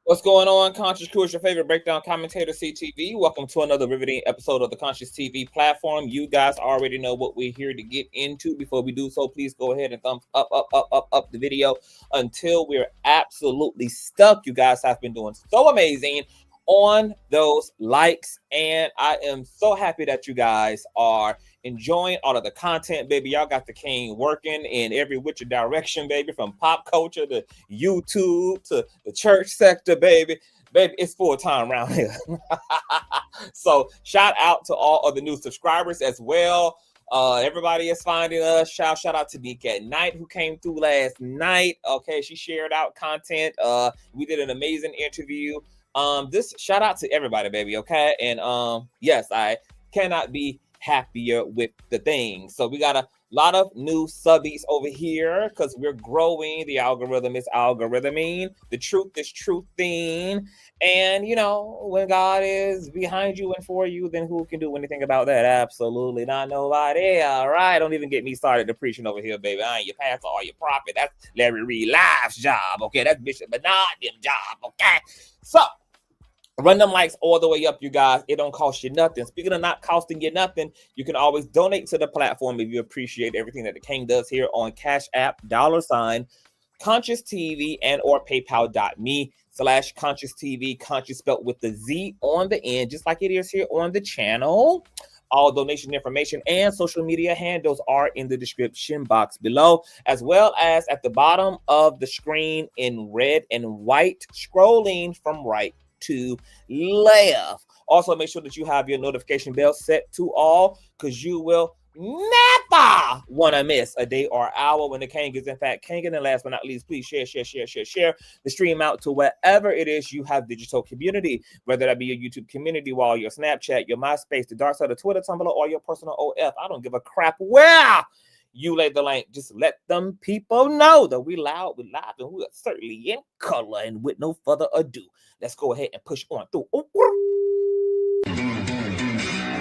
What's going on, Conscious Crew? It's your favorite breakdown commentator, CTV. Welcome to another riveting episode of the Consciouztv platform. You guys already know what we're here to get into. Before we do so, please go ahead and thumbs up the video until we're absolutely stuck. You guys have been doing so amazing on those likes, and I am so happy that you guys are enjoying all of the content, baby. Y'all got the king working in every which direction, baby, from pop culture to YouTube to the church sector, baby. Baby, it's full time around here. So shout out to all of the new subscribers as well. Everybody is finding us. Shout out to Nick at Night, who came through last night. Okay, she shared out content. We did an amazing interview. This shout out to everybody, baby. Okay, and yes, I cannot be happier with the thing. So we got a lot of new subbies over here because we're growing. The algorithm is algorithming. The truth is truthing. And you know, when God is behind you and for you, then who can do anything about that? Absolutely not nobody. All right, don't even get me started to preaching over here, baby. I ain't your pastor or your prophet. That's Larry Reid Live's job. Okay, that's Bishop Bernard's job. Okay, so run them likes all the way up, you guys. It don't cost you nothing. Speaking of not costing you nothing, you can always donate to the platform if you appreciate everything that the king does here on Cash App, $Consciouztv, and or paypal.me/Consciouztv, Conscious spelled with the Z on the end, just like it is here on the channel. All donation information and social media handles are in the description box below, as well as at the bottom of the screen in red and white, scrolling from right to left. Also, make sure that you have your notification bell set to all, because you will never want to miss a day or hour when the king is in fact king. And last but not least, please share the stream out to wherever it is you have digital community, whether that be your YouTube community wall, your Snapchat, your MySpace, the dark side of Twitter, Tumblr, or your personal OF. I don't give a crap where you lay the link. Just let them people know that we loud, we live, and we are certainly in color. And with no further ado, let's go ahead and push on through.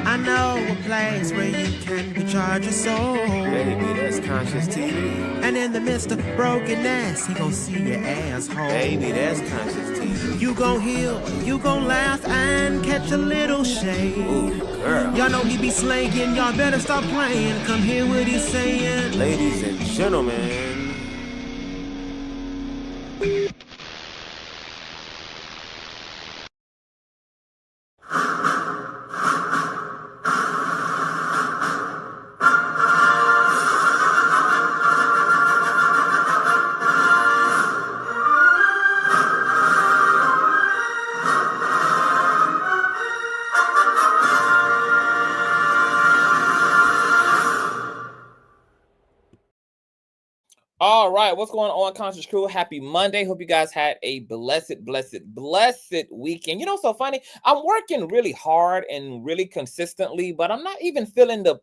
I know a place where you can recharge your soul. Baby, that's Consciouztv. And in the midst of brokenness, he gon' see your asshole. Baby, that's Consciouztv. You gon' heal, you gon' laugh and catch a little shade. Ooh, girl. Y'all know he be slaying, y'all better stop playing. Come hear what he's saying. Ladies and gentlemen. All right, what's going on, Conscious Crew? Happy Monday. Hope you guys had a blessed weekend. You know, so funny. I'm working really hard and really consistently, but I'm not even feeling the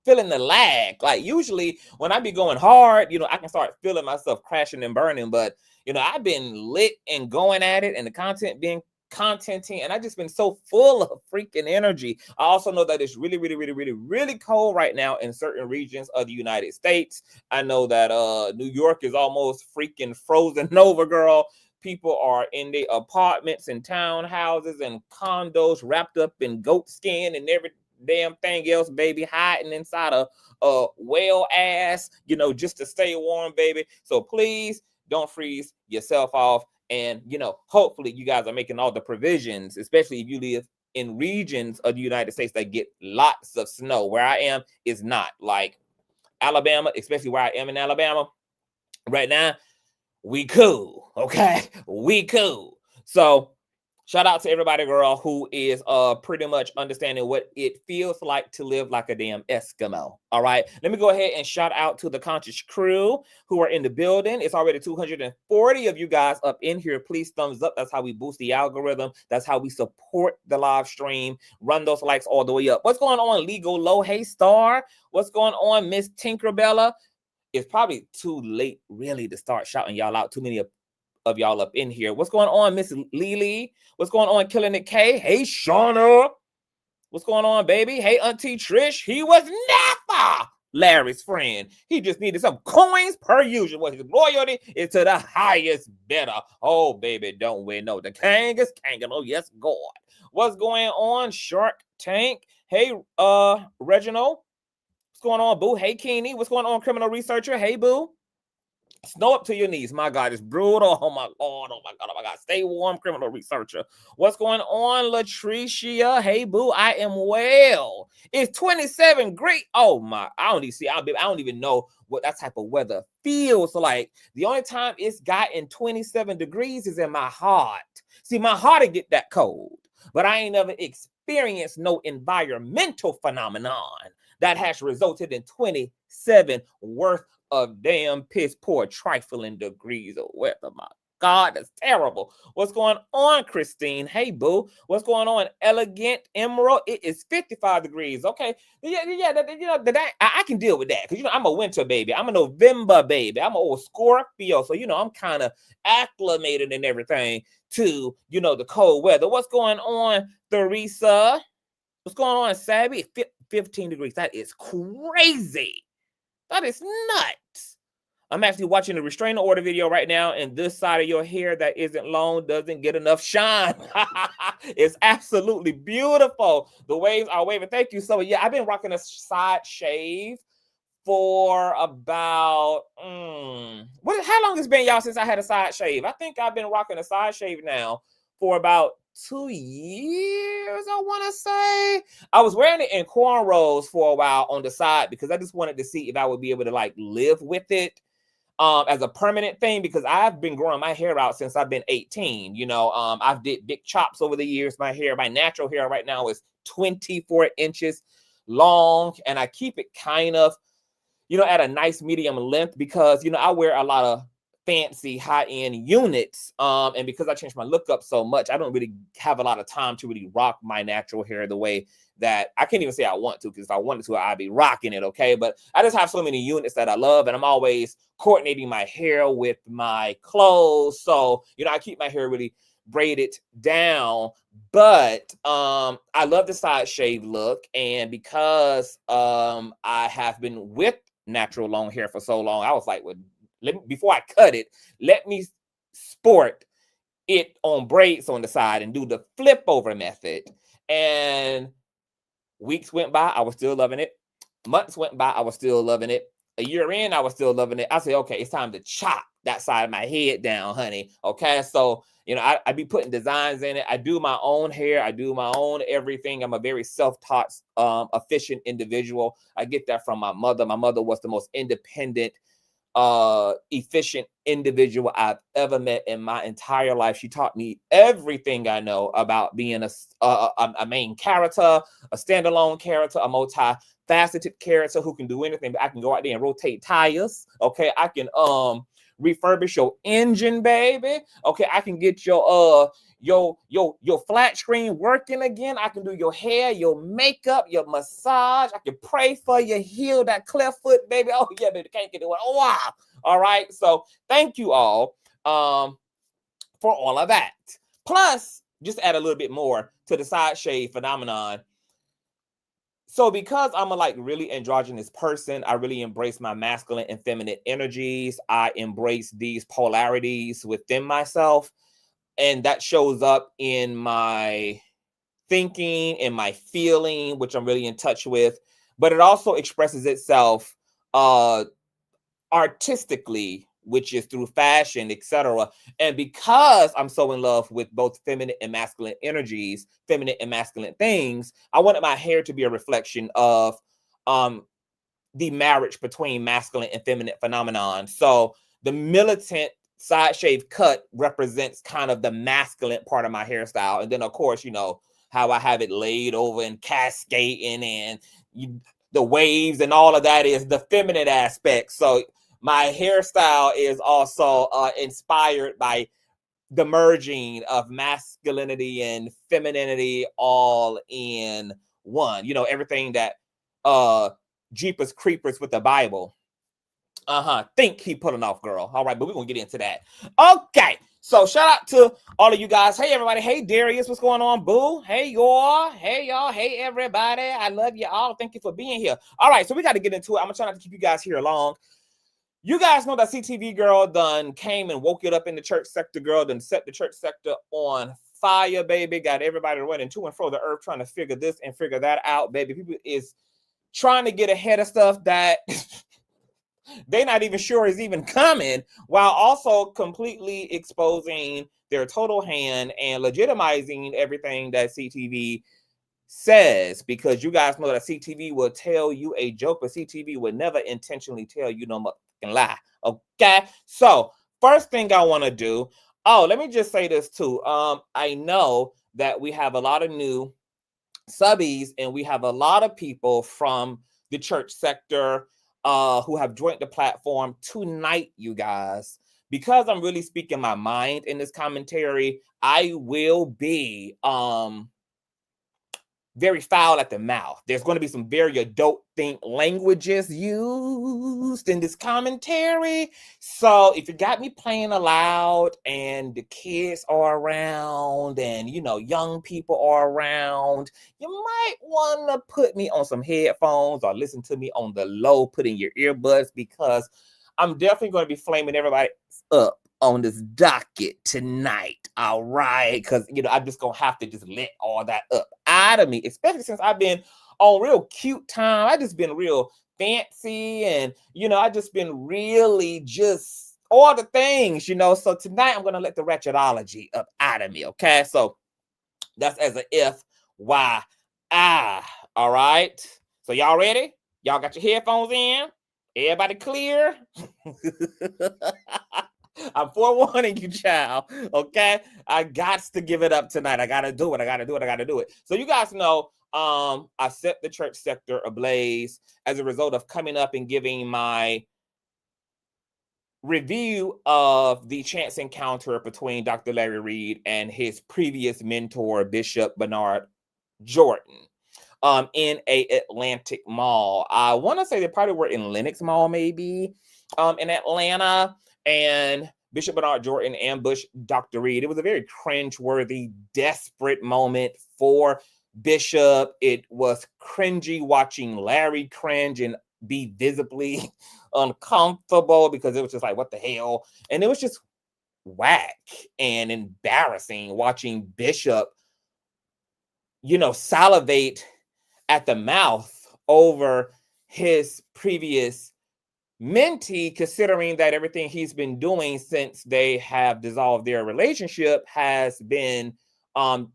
lag. Like usually when I be going hard, you know, I can start feeling myself crashing and burning. But you know, I've been lit and going at it, and the content being contenting, and I just been so full of freaking energy. I also know that it's really cold right now in certain regions of the United States. I know that New York is almost freaking frozen over, girl. People are in their apartments and townhouses and condos wrapped up in goat skin and every damn thing else, baby, hiding inside a whale ass, you know, just to stay warm, baby. So please don't freeze yourself off. And, you know, hopefully you guys are making all the provisions, especially if you live in regions of the United States that get lots of snow. Where I am is not, like Alabama, especially where I am in Alabama right now. We cool. Okay. We cool. So shout out to everybody, girl, who is pretty much understanding what it feels like to live like a damn Eskimo. All right. Let me go ahead and shout out to the Conscious Crew who are in the building. It's already 240 of you guys up in here. Please thumbs up. That's how we boost the algorithm. That's how we support the live stream. Run those likes all the way up. What's going on, Legal Low? Hey, Star. What's going on, Miss Tinkerbella? It's probably too late, really, to start shouting y'all out. Too many of y'all up in here. What's going on, Miss Lily? What's going on, Killing It K? Hey, Shauna. What's going on, baby? Hey, Auntie Trish. He was never Larry's friend. He just needed some coins per usual. Well, his loyalty is to the highest bidder. Oh, baby, don't we know the king is king? Oh, yes, God. What's going on, Shark Tank? Hey, Reginald. What's going on, boo? Hey, Keeney. What's going on, criminal researcher? Hey, boo. Snow up to your knees. My God, it's brutal. Oh, my God. Oh, my God. Oh, my God. Stay warm, criminal researcher. What's going on, Latricia? Hey, boo. I am well. It's 27 great. Oh, my. I don't even know what that type of weather feels like. The only time it's gotten 27 degrees is in my heart. See, my heart will get that cold, but I ain't never experienced no environmental phenomenon that has resulted in 27 worth of damn piss poor trifling degrees of weather. My God, that's terrible. What's going on, Christine? Hey, boo. What's going on, Elegant Emerald? It is 55 degrees. Okay. I can deal with that because, I'm a winter baby. I'm a November baby. I'm an old Scorpio. So, I'm kind of acclimated and everything to, the cold weather. What's going on, Theresa? What's going on, Sabby? 15 degrees. That is crazy. That is nuts. I'm actually watching the restraining order video right now, and this side of your hair that isn't long doesn't get enough shine. It's absolutely beautiful. The waves are waving. Thank you. So, yeah, I've been rocking a side shave for about, how long has it been, y'all, since I had a side shave? I think I've been rocking a side shave now for about 2 years, I want to say. I was wearing it in cornrows for a while on the side because I just wanted to see if I would be able to live with it as a permanent thing, because I've been growing my hair out since I've been 18. I've did big chops over the years. My natural hair right now is 24 inches long, and I keep it kind of, at a nice medium length because, I wear a lot of fancy high-end units, and because I changed my look up so much, I don't really have a lot of time to really rock my natural hair the way that I can't even say I want to, because if I wanted to, I'd be rocking it. Okay, but I just have so many units that I love, and I'm always coordinating my hair with my clothes, so I keep my hair really braided down. But I love the side shave look, and because I have been with natural long hair for so long, I was like, well, before I cut it, let me sport it on braids on the side and do the flip over method. And weeks went by, I was still loving it. Months went by, I was still loving it. A year in, I was still loving it. I said, okay, it's time to chop that side of my head down, honey. Okay, so I be putting designs in it. I do my own hair. I do my own everything. I'm a very self-taught, efficient individual. I get that from my mother. My mother was the most independent, efficient individual I've ever met in my entire life. She taught me everything I know about being a main character, a standalone character, a multi-faceted character who can do anything. But I can go out there and rotate tires. Okay, I can refurbish your engine, baby. Okay, I can get your flat screen working again. I can do your hair, your makeup, your massage. I can pray for you, heal that cleft foot, baby. Oh yeah, baby, can't get it. Oh wow. All right. So thank you all for all of that. Plus, just add a little bit more to the side shave phenomenon. So because I'm a really androgynous person, I really embrace my masculine and feminine energies. I embrace these polarities within myself. And that shows up in my thinking and my feeling, which I'm really in touch with. But it also expresses itself artistically, which is through fashion, etc. And because I'm so in love with both feminine and masculine energies, feminine and masculine things, I wanted my hair to be a reflection of the marriage between masculine and feminine phenomenon. So the militant side shave cut represents kind of the masculine part of my hairstyle. And then, of course, how I have it laid over and cascading and the waves and all of that is the feminine aspect. So my hairstyle is also inspired by the merging of masculinity and femininity all in one. Everything that Jeepers Creepers with the Bible think he pulling off, girl. All right, but we're going to get into that. Okay, So shout out to all of you guys. Hey, everybody. Hey, Darius. What's going on, boo? Hey, y'all. Hey, y'all. Hey, everybody. I love you all. Thank you for being here. All right, so we got to get into it. I'm going to try not to keep you guys here long. You guys know that CTV girl done came and woke it up in the church sector, girl, done set the church sector on fire, baby. Got everybody running to and fro the earth trying to figure this and figure that out, baby. People is trying to get ahead of stuff that they're not even sure is even coming, while also completely exposing their total hand and legitimizing everything that CTV says, because you guys know that CTV will tell you a joke, but CTV would never intentionally tell you no motherfucking lie. Okay, so first thing I want to do, let me just say this too. I know that we have a lot of new subbies and we have a lot of people from the church sector who have joined the platform tonight, you guys. Because I'm really speaking my mind in this commentary, I will be very foul at the mouth. There's going to be some very adult think languages used in this commentary. So if you got me playing aloud and the kids are around and, you know, young people are around, you might want to put me on some headphones or listen to me on the low, put in your earbuds, because I'm definitely going to be flaming everybody up on this docket tonight. All right, because you know I'm just gonna have to just let all that up out of me, especially since I've been on real cute time. I just been real fancy, and you know I just been really just all the things, you know. So tonight I'm gonna let the ratchetology up out of me. Okay, so that's as a FYI. All right, so y'all ready? Y'all got your headphones in? Everybody clear? I'm forewarning you, child. Okay, I got to give it up tonight. I gotta do it. I gotta do it. I gotta do it. So you guys know, I set the church sector ablaze as a result of coming up and giving my review of the chance encounter between Dr. Larry Reid and his previous mentor, Bishop Bernard Jordan, in a Atlantic mall. I want to say they probably were in Lenox Mall, maybe, in Atlanta. And Bishop Bernard Jordan ambushed Dr. Reid. It was a very cringe-worthy, desperate moment for Bishop. It was cringy watching Larry cringe and be visibly uncomfortable, because it was just like, what the hell? And it was just whack and embarrassing watching Bishop, you know, salivate at the mouth over his previous mentee, considering that everything he's been doing since they have dissolved their relationship has been a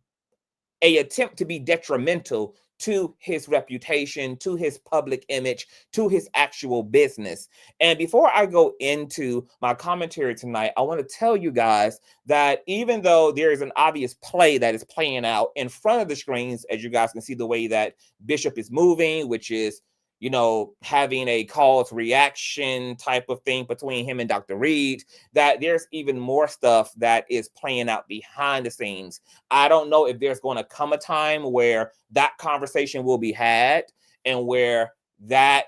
attempt to be detrimental to his reputation, to his public image, to his actual business. And before I go into my commentary tonight, I want to tell you guys that even though there is an obvious play that is playing out in front of the screens, as you guys can see the way that Bishop is moving, which is, you know, having a call to reaction type of thing between him and Dr. Reid, that there's even more stuff that is playing out behind the scenes. I don't know if there's going to come a time where that conversation will be had and where that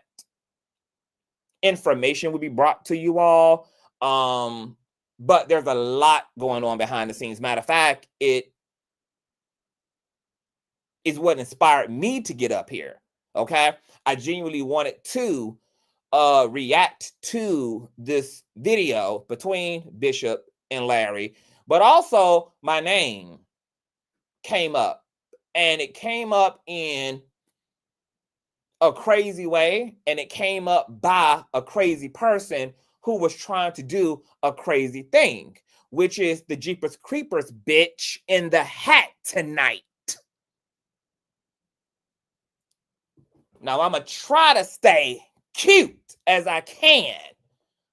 information will be brought to you all. But there's a lot going on behind the scenes. Matter of fact, it is what inspired me to get up here. Okay, I genuinely wanted to react to this video between Bishop and Larry, but also my name came up, and it came up in a crazy way, and it came up by a crazy person who was trying to do a crazy thing, which is the Jeepers Creepers bitch in the hat tonight. Now, I'm going to try to stay cute as I can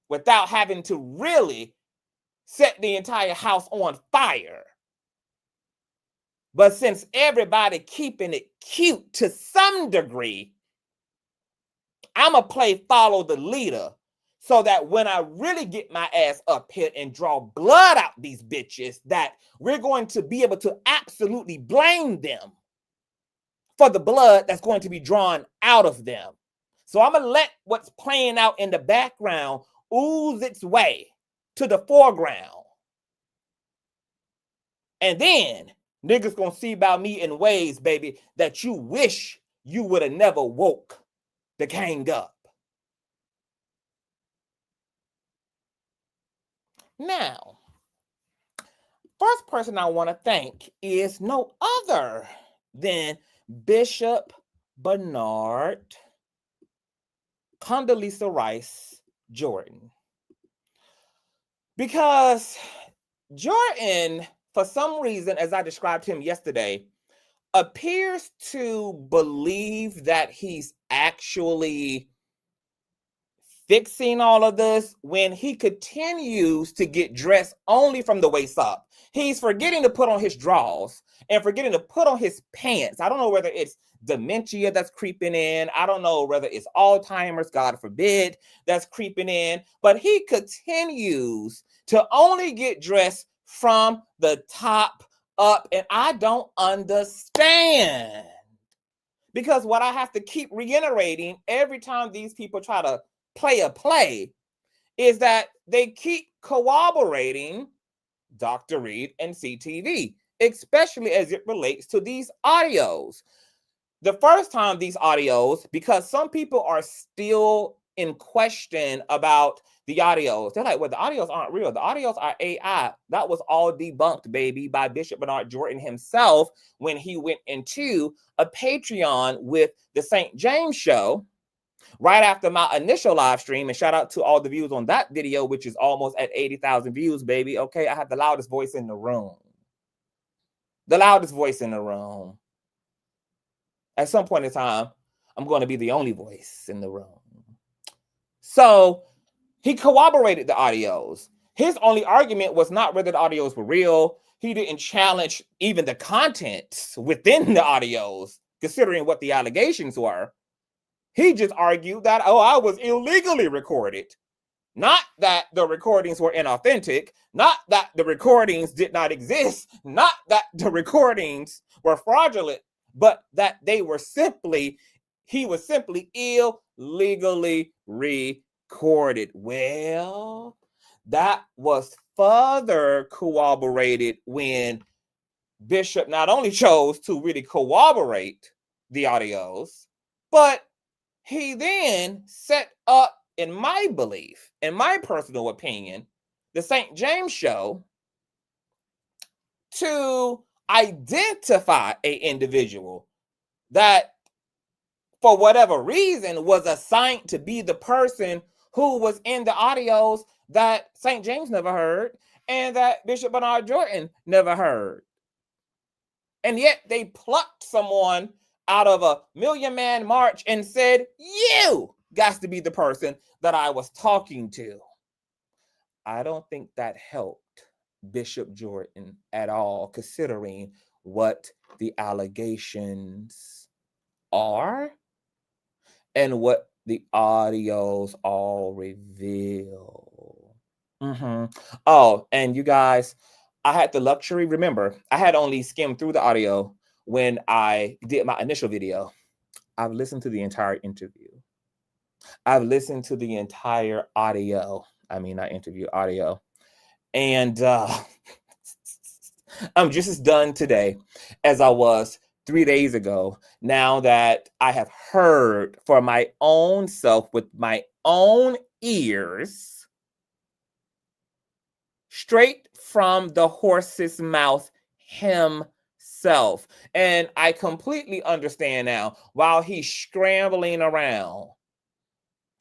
without having to really set the entire house on fire. But since everybody keeping it cute to some degree, I'm going to play follow the leader, so that when I really get my ass up here and draw blood out these bitches, that we're going to be able to absolutely blame them for the blood that's going to be drawn out of them. So I'm going to let what's playing out in the background ooze its way to the foreground. And then niggas gonna see about me in ways, baby, that you wish you would have never woke the king up. Now, first person I want to thank is no other than Bishop Bernard Condoleezza Rice Jordan. Because Jordan, for some reason, as I described him yesterday, appears to believe that he's actually fixing all of this when he continues to get dressed only from the waist up. He's forgetting to put on his drawers and forgetting to put on his pants. I don't know whether it's dementia that's creeping in. I don't know whether it's Alzheimer's, God forbid, that's creeping in. But he continues to only get dressed from the top up. And I don't understand. Because what I have to keep reiterating every time these people try to play a play is that they keep corroborating Dr. Reid and CTV, especially as it relates to these audios. The first time these audios, because some people are still in question about the audios. They're like, well, the audios aren't real. The audios are AI. That was all debunked, baby, by Bishop Bernard Jordan himself when he went into a Patreon with the St. James Show right after my initial live stream. And shout out to all the views on that video, which is almost at 80,000 views, baby. Okay, I have the loudest voice in the room. The loudest voice in the room. At some point in time, I'm going to be the only voice in the room. So he corroborated the audios. His only argument was not whether the audios were real. He didn't challenge even the contents within the audios, considering what the allegations were. He just argued that, oh, I was illegally recorded. Not that the recordings were inauthentic. Not that the recordings did not exist. Not that the recordings were fraudulent, but that they were simply, he was simply illegally recorded. Well, that was further corroborated when Bishop not only chose to really corroborate the audios, but he then set up, in my belief, in my personal opinion, the St. James Show to identify an individual that, for whatever reason, was assigned to be the person who was in the audios that St. James never heard and that Bishop Bernard Jordan never heard. And yet they plucked someone out of a million-man march and said, you got to be the person that I was talking to. I don't think that helped Bishop Jordan at all, considering what the allegations are and what the audios all reveal. Oh, and you guys, I had the luxury, remember, I had only skimmed through the audio when I did my initial video. I've listened to the entire interview. I've listened to the entire audio. I mean, not interview, audio. And I'm just as done today as I was 3 days ago, now that I have heard for my own self with my own ears, straight from the horse's mouth himself. And I completely understand now, while he's scrambling around,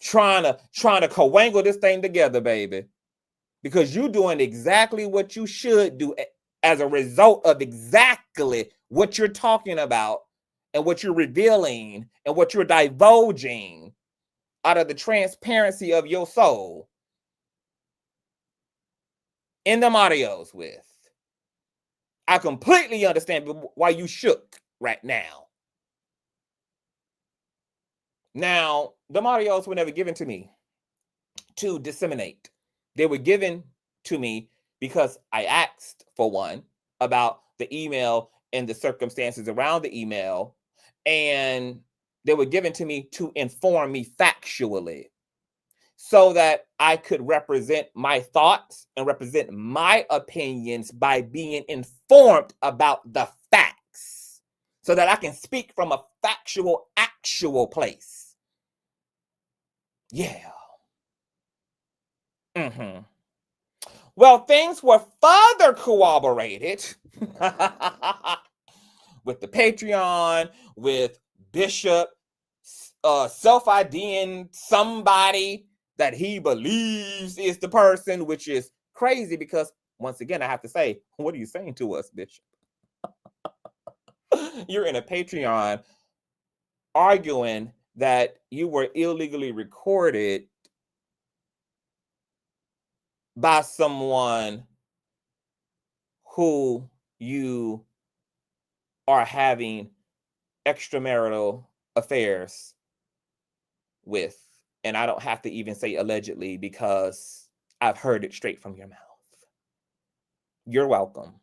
trying to cowangle this thing together, baby, because you're doing exactly what you should do as a result of exactly what you're talking about and what you're revealing and what you're divulging out of the transparency of your soul in them audios with. I completely understand why you shook right now. Now, them audios were never given to me to disseminate. They were given to me because I asked for one about the email and the circumstances around the email, and they were given to me to inform me factually. so that I could represent my thoughts and represent my opinions by being informed about the facts, so that I can speak from a factual, actual place. Yeah. Well, things were further corroborated with the Patreon, with Bishop self-IDing somebody that he believes is the person, which is crazy because, once again, I have to say, what are you saying to us, Bishop? You're in a Patreon arguing that you were illegally recorded by someone who you are having extramarital affairs with. And I don't have to even say allegedly because I've heard it straight from your mouth. You're welcome.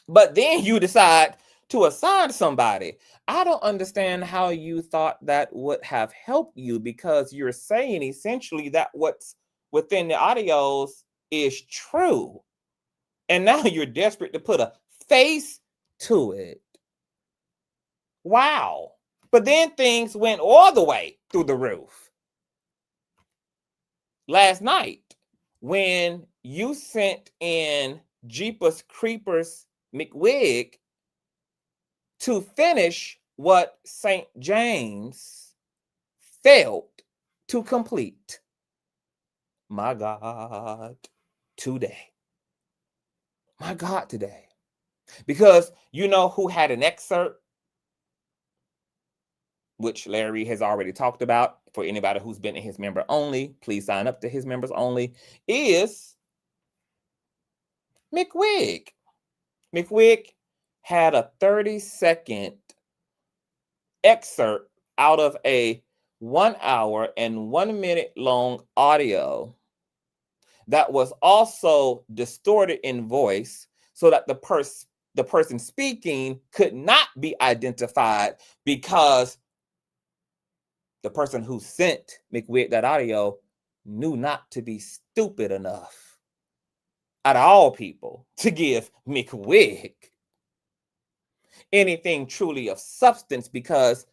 But then you decide to assign somebody. I don't understand how you thought that would have helped you, because you're saying essentially that what's within the audios is true. And now you're desperate to put a face to it. Wow. But then things went all the way through the roof. Last night, when you sent in Jeepers Creepers McWig to finish what St. James failed to complete. My God, today. My God, today. Because you know who had an excerpt, which Larry has already talked about. For anybody who's been in his member only, please sign up to his members only, is McWig. McWig had a 30-second excerpt out of a 1 hour and 1 minute long audio that was also distorted in voice, so that the person speaking could not be identified, because the person who sent McWig that audio knew not to be stupid enough, out of all people, to give McWig anything truly of substance, because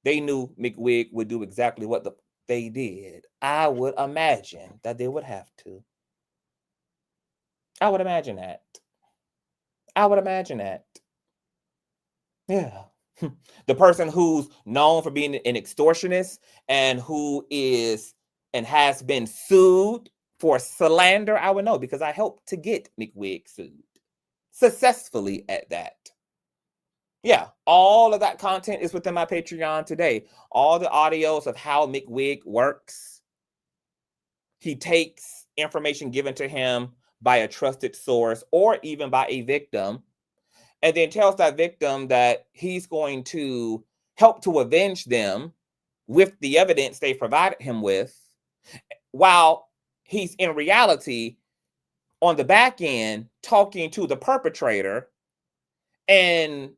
they knew McWig would do exactly what they did. I would imagine that they would have to. I would imagine that. I would imagine that. Yeah. The person who's known for being an extortionist and who is and has been sued for slander, I would know, because I helped to get McWig sued successfully at that. Yeah, all of that content is within my Patreon today. All the audios of how McWig works. He takes information given to him by a trusted source or even by a victim, and then tells that victim that he's going to help to avenge them with the evidence they provided him with, while he's in reality on the back end talking to the perpetrator and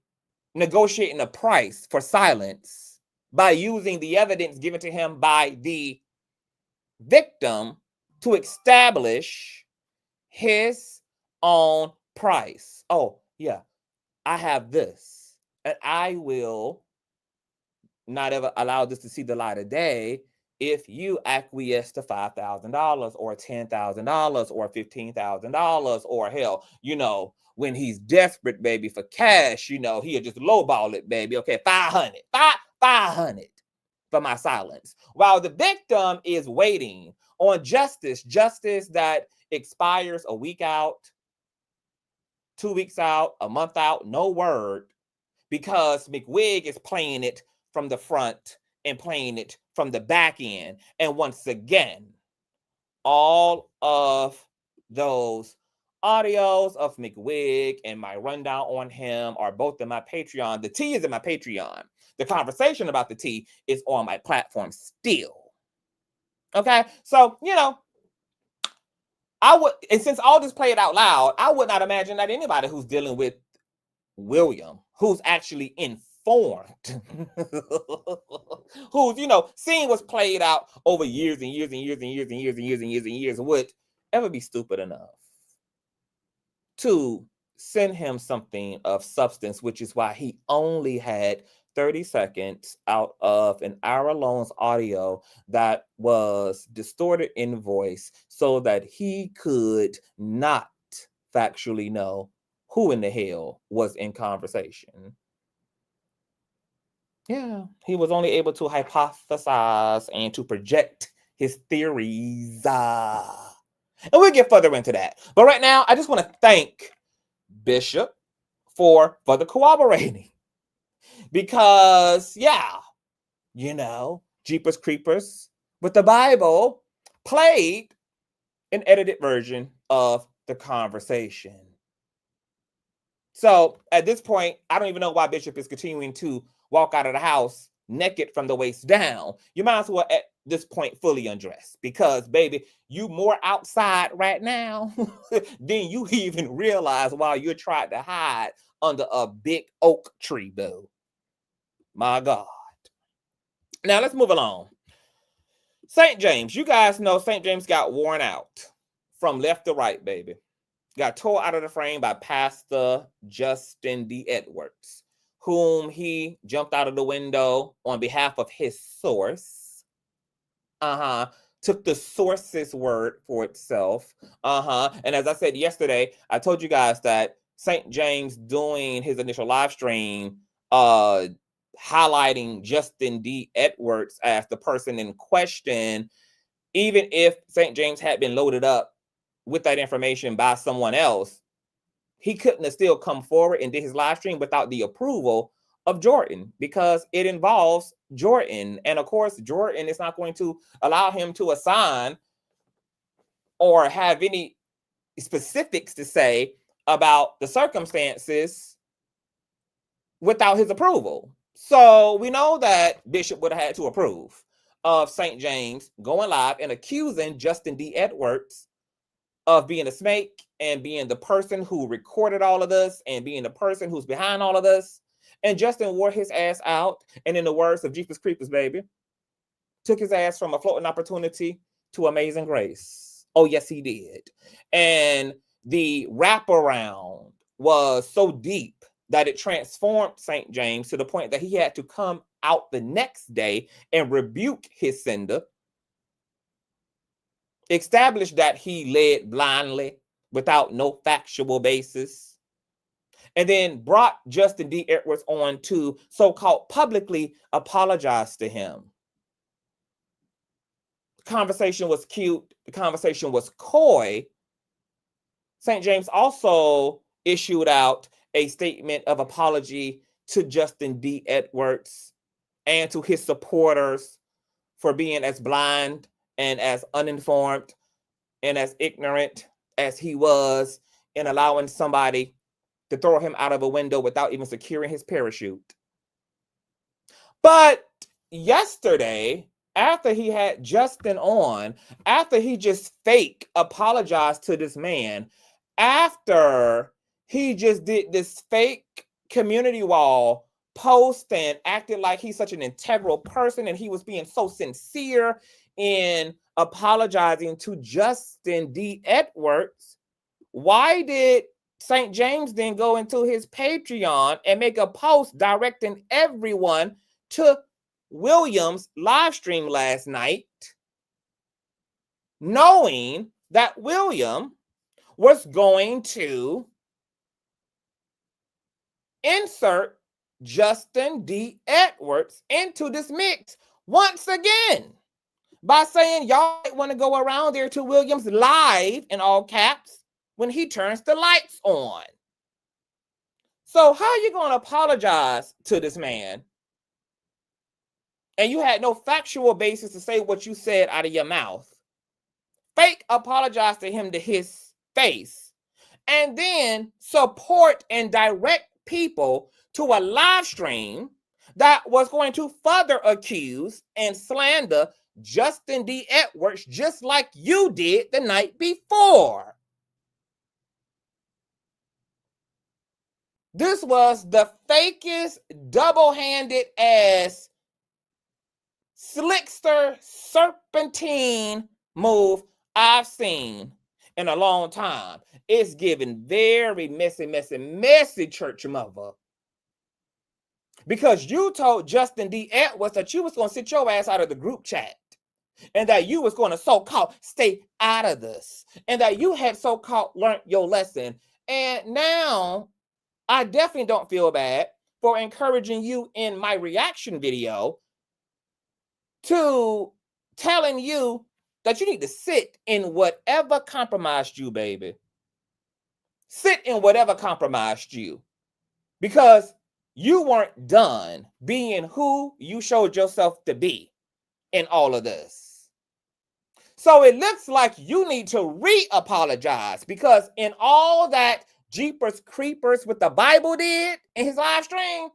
negotiating a price for silence by using the evidence given to him by the victim to establish his own price. Oh, yeah, I have this, and I will not ever allow this to see the light of day if you acquiesce to $5,000 or $10,000 or $15,000, or hell, when he's desperate, baby, for cash, he'll just lowball it, baby. Okay, 500 for my silence. While the victim is waiting on justice that expires a week out, 2 weeks out, a month out, no word, because McWig is playing it from the front and playing it from the back end. And once again, all of those audios of McWig and my rundown on him are both in my Patreon. The tea is in my Patreon. The conversation about the tea is on my platform still. Okay, so I would, and since all this played out loud, I would not imagine that anybody who's dealing with William, who's actually informed uninformed, who's, seen what's played out over years and years and years and years and years and years and years and years, would ever be stupid enough to send him something of substance, which is why he only had 30 seconds out of an hour-long's audio that was distorted in voice so that he could not factually know who in the hell was in conversation. Yeah, he was only able to hypothesize and to project his theories. And we'll get further into that. But right now, I just want to thank Bishop for further cooperating. Because, Jeepers Creepers with the Bible played an edited version of the conversation. So at this point, I don't even know why Bishop is continuing to walk out of the house naked from the waist down. You might as well at this point fully undressed, because, baby, you more outside right now than you even realize while you're trying to hide under a big oak tree, boo. My God. Now let's move along. St. James. You guys know St. James got worn out from left to right, baby. Got tore out of the frame by Pastor Justin D. Edwards, whom he jumped out of the window on behalf of his source. Took the source's word for itself. And as I said yesterday, I told you guys that St. James, doing his initial live stream, highlighting Justin D. Edwards as the person in question, even if St. James had been loaded up with that information by someone else, he couldn't have still come forward and did his live stream without the approval of Jordan, because it involves Jordan. And of course, Jordan is not going to allow him to assign or have any specifics to say about the circumstances without his approval. So we know that Bishop would have had to approve of St. James going live and accusing Justin D. Edwards of being a snake and being the person who recorded all of this and being the person who's behind all of this. And Justin wore his ass out. And in the words of Jeepers Creepers, baby, took his ass from a floating opportunity to amazing grace. Oh, yes, he did. And the wraparound was so deep that it transformed St. James to the point that he had to come out the next day and rebuke his sender, establish that he led blindly without no factual basis, and then brought Justin D. Edwards on to so-called publicly apologize to him. The conversation was cute. The conversation was coy. St. James also issued out a statement of apology to Justin D. Edwards and to his supporters for being as blind and as uninformed and as ignorant as he was in allowing somebody to throw him out of a window without even securing his parachute. But yesterday, after he had Justin on, after he just fake apologized to this man, after he just did this fake community wall post and acted like he's such an integral person and he was being so sincere in apologizing to Justin D. Edwards, why did St. James then go into his Patreon and make a post directing everyone to William's live stream last night, knowing that William was going to insert Justin D. Edwards into this mix once again by saying y'all want to go around there to William's live in all caps when he turns the lights on. So how are you going to apologize to this man? And you had no factual basis to say what you said out of your mouth. Fake apologize to him to his face. And then support and direct people to a live stream that was going to further accuse and slander Justin D. Edwards, just like you did the night before. This was the fakest, double-handed ass, slickster, serpentine move I've seen in a long time. It's giving very messy church mother. Because you told Justin D. Edwards that you was going to sit your ass out of the group chat. And that you was going to so-called stay out of this. And that you had so-called learned your lesson. And now, I definitely don't feel bad for encouraging you in my reaction video to telling you that you need to sit in whatever compromised you, baby. Sit in whatever compromised you. Because you weren't done being who you showed yourself to be in all of this. So it looks like you need to re-apologize, because in all that Jeepers Creepers with the Bible did in his live stream,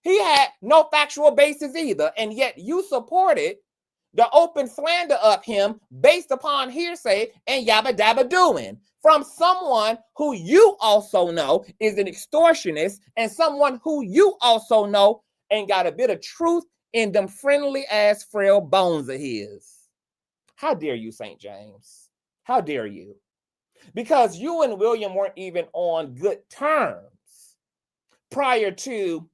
he had no factual basis either. And yet you supported the open slander of him based upon hearsay and yabba dabba doing from someone who you also know is an extortionist, and someone who you also know ain't got a bit of truth in them friendly ass frail bones of his. How dare you, St. James? How dare you? Because you and William weren't even on good terms prior to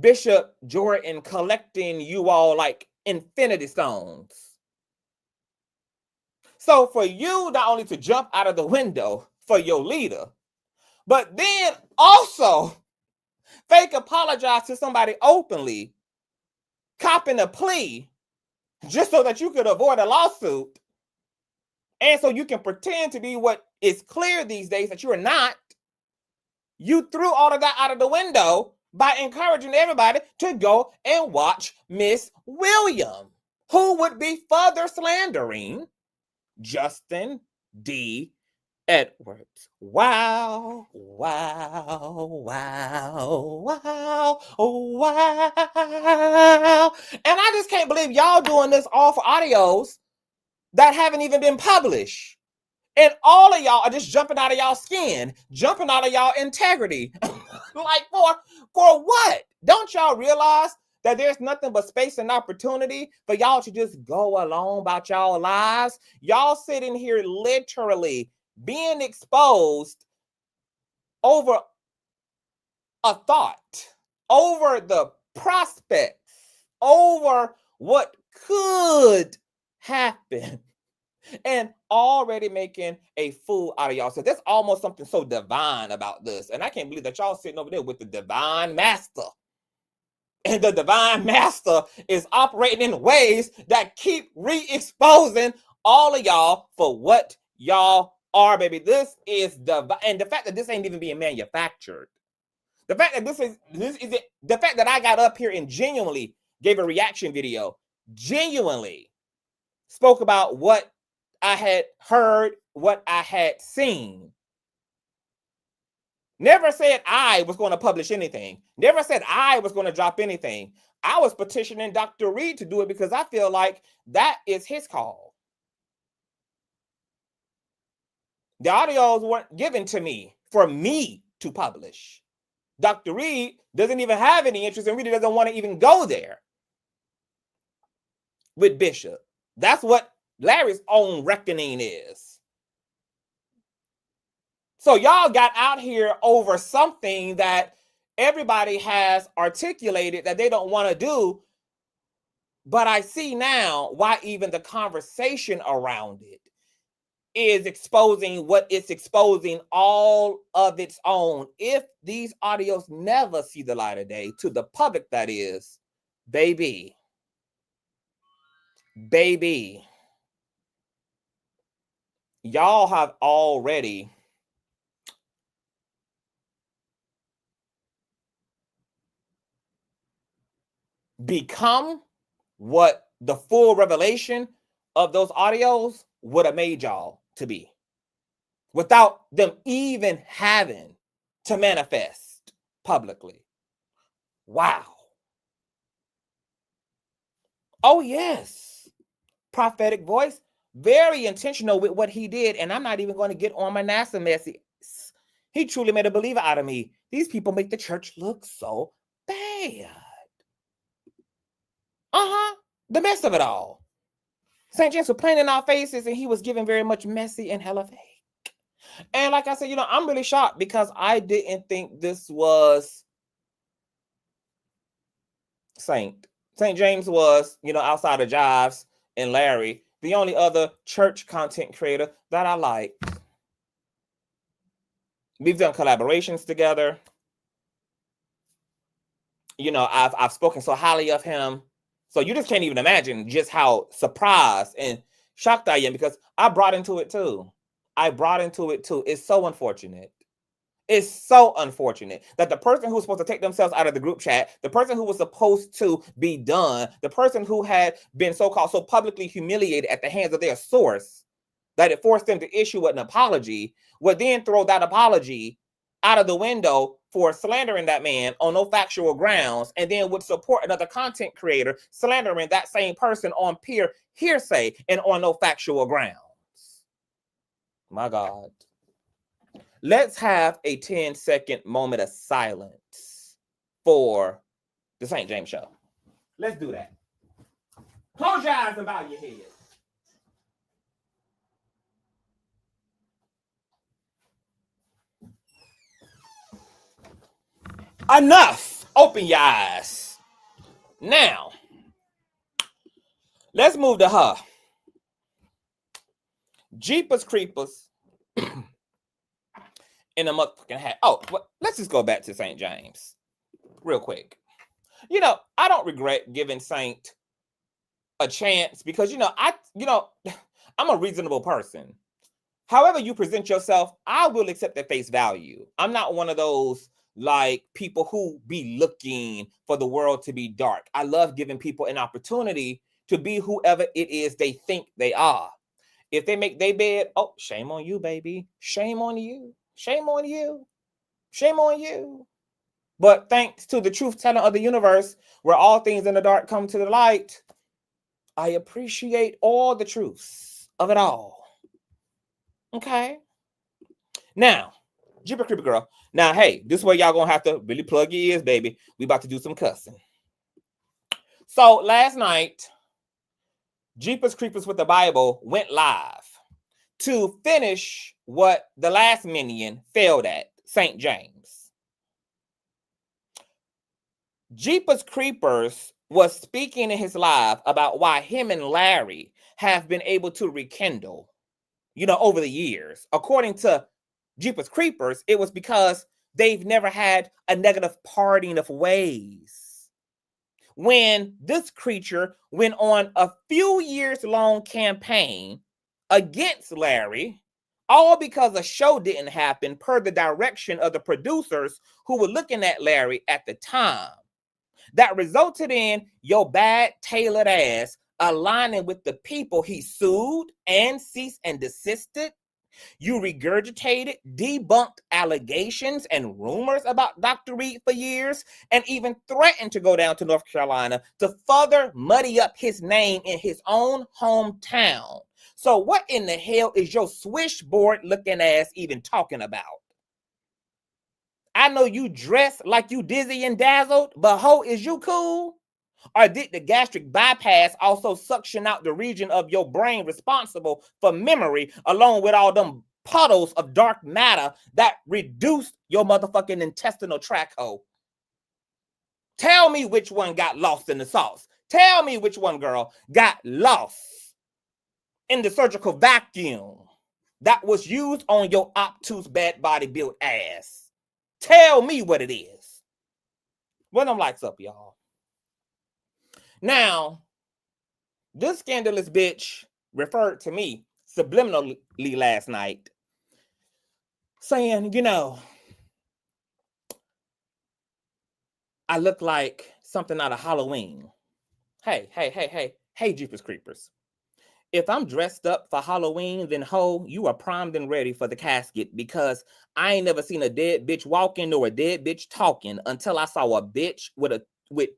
Bishop Jordan collecting you all like infinity stones. So for you not only to jump out of the window for your leader, but then also fake apologize to somebody openly, copping a plea just so that you could avoid a lawsuit, and so you can pretend to be what is clear these days that you are not. You threw all of that out of the window by encouraging everybody to go and watch Miss William, who would be further slandering Justin D. Edwards. Wow, wow, wow, wow, wow. And I just can't believe y'all doing this all for audios that haven't even been published. And all of y'all are just jumping out of y'all skin, jumping out of y'all integrity. Like for what? Don't y'all realize that there's nothing but space and opportunity for y'all to just go along about y'all lives? Y'all sitting here literally being exposed over a thought, over the prospects, over what could happen, and already making a fool out of y'all. So there's almost something so divine about this. And I can't believe that y'all sitting over there with the divine master. And the divine master is operating in ways that keep re-exposing all of y'all for what y'all are, baby. This is divine. And the fact that this ain't even being manufactured. The fact that this is it. The fact that I got up here and genuinely gave a reaction video, genuinely spoke about what I had heard, what I had seen. Never said I was going to publish anything. Never said I was going to drop anything. I was petitioning Dr. Reid to do it because I feel like that is his call. The audios weren't given to me for me to publish. Dr. Reid doesn't even have any interest and really doesn't want to even go there with Bishop. That's what Larry's own reckoning is. So y'all got out here over something that everybody has articulated that they don't want to do. But I see now why even the conversation around it is exposing what it's exposing all of its own. If these audios never see the light of day, to the public that is, baby, y'all have already become what the full revelation of those audios would have made y'all to be without them even having to manifest publicly. Wow. Oh, yes. Prophetic voice. Very intentional with what he did. And I'm not even going to get on my NASA messy. He truly made a believer out of me. These people make the church look so bad. The best of it all. St. James was playing in our faces, and he was giving very much messy and hella fake. And like I said, I'm really shocked because I didn't think this was St. James was, outside of Jives and Larry, the only other church content creator that I like. We've done collaborations together. I've spoken so highly of him. So you just can't even imagine just how surprised and shocked I am because I brought into it too. It's so unfortunate. It's so unfortunate that the person who was supposed to take themselves out of the group chat, the person who was supposed to be done, the person who had been so-called so publicly humiliated at the hands of their source that it forced them to issue an apology, would then throw that apology out of the window for slandering that man on no factual grounds, and then would support another content creator slandering that same person on pure hearsay and on no factual grounds. My God. Let's have a 10-second moment of silence for the St. James Show. Let's do that. Close your eyes and bow your head. Enough. Open your eyes. Now, let's move to her. Jeepers Creepers in a motherfucking hat. Oh, well, let's just go back to St. James real quick. I don't regret giving Saint a chance because, I'm a reasonable person. However you present yourself, I will accept at face value. I'm not one of those people who be looking for the world to be dark. I love giving people an opportunity to be whoever it is they think they are. If they make their bed, oh, shame on you, baby. Shame on you. Shame on you. Shame on you. But thanks to the truth telling of the universe, where all things in the dark come to the light, I appreciate all the truths of it all. Okay? Now, Jeeper Creeper Girl. Now, hey, this is where y'all gonna have to really plug your ears, baby. We about to do some cussing. So last night, Jeepers Creepers with the Bible went live to finish what the last minion failed at, St. James. Jeepers Creepers was speaking in his live about why him and Larry have been able to rekindle, over the years. According to Jeepers Creepers, it was because they've never had a negative parting of ways. When this creature went on a few years long campaign against Larry, all because a show didn't happen per the direction of the producers who were looking at Larry at the time. That resulted in your bad tailored ass aligning with the people he sued and ceased and desisted. You regurgitated, debunked allegations and rumors about Dr. Reid for years, and even threatened to go down to North Carolina to further muddy up his name in his own hometown. So what in the hell is your switchboard looking ass even talking about? I know you dress like you dizzy and dazzled, but ho, is you cool? Or did the gastric bypass also suction out the region of your brain responsible for memory, along with all them puddles of dark matter that reduced your motherfucking intestinal tract, ho? Tell me which one got lost in the sauce. Tell me which one, girl, got lost in the surgical vacuum that was used on your obtuse bad body built ass. Tell me what it is. Run them lights up, y'all. Now, this scandalous bitch referred to me subliminally last night, saying, I look like something out of Halloween. Hey, Jeepers Creepers. If I'm dressed up for Halloween, then ho, you are primed and ready for the casket, because I ain't never seen a dead bitch walking nor a dead bitch talking until I saw a bitch with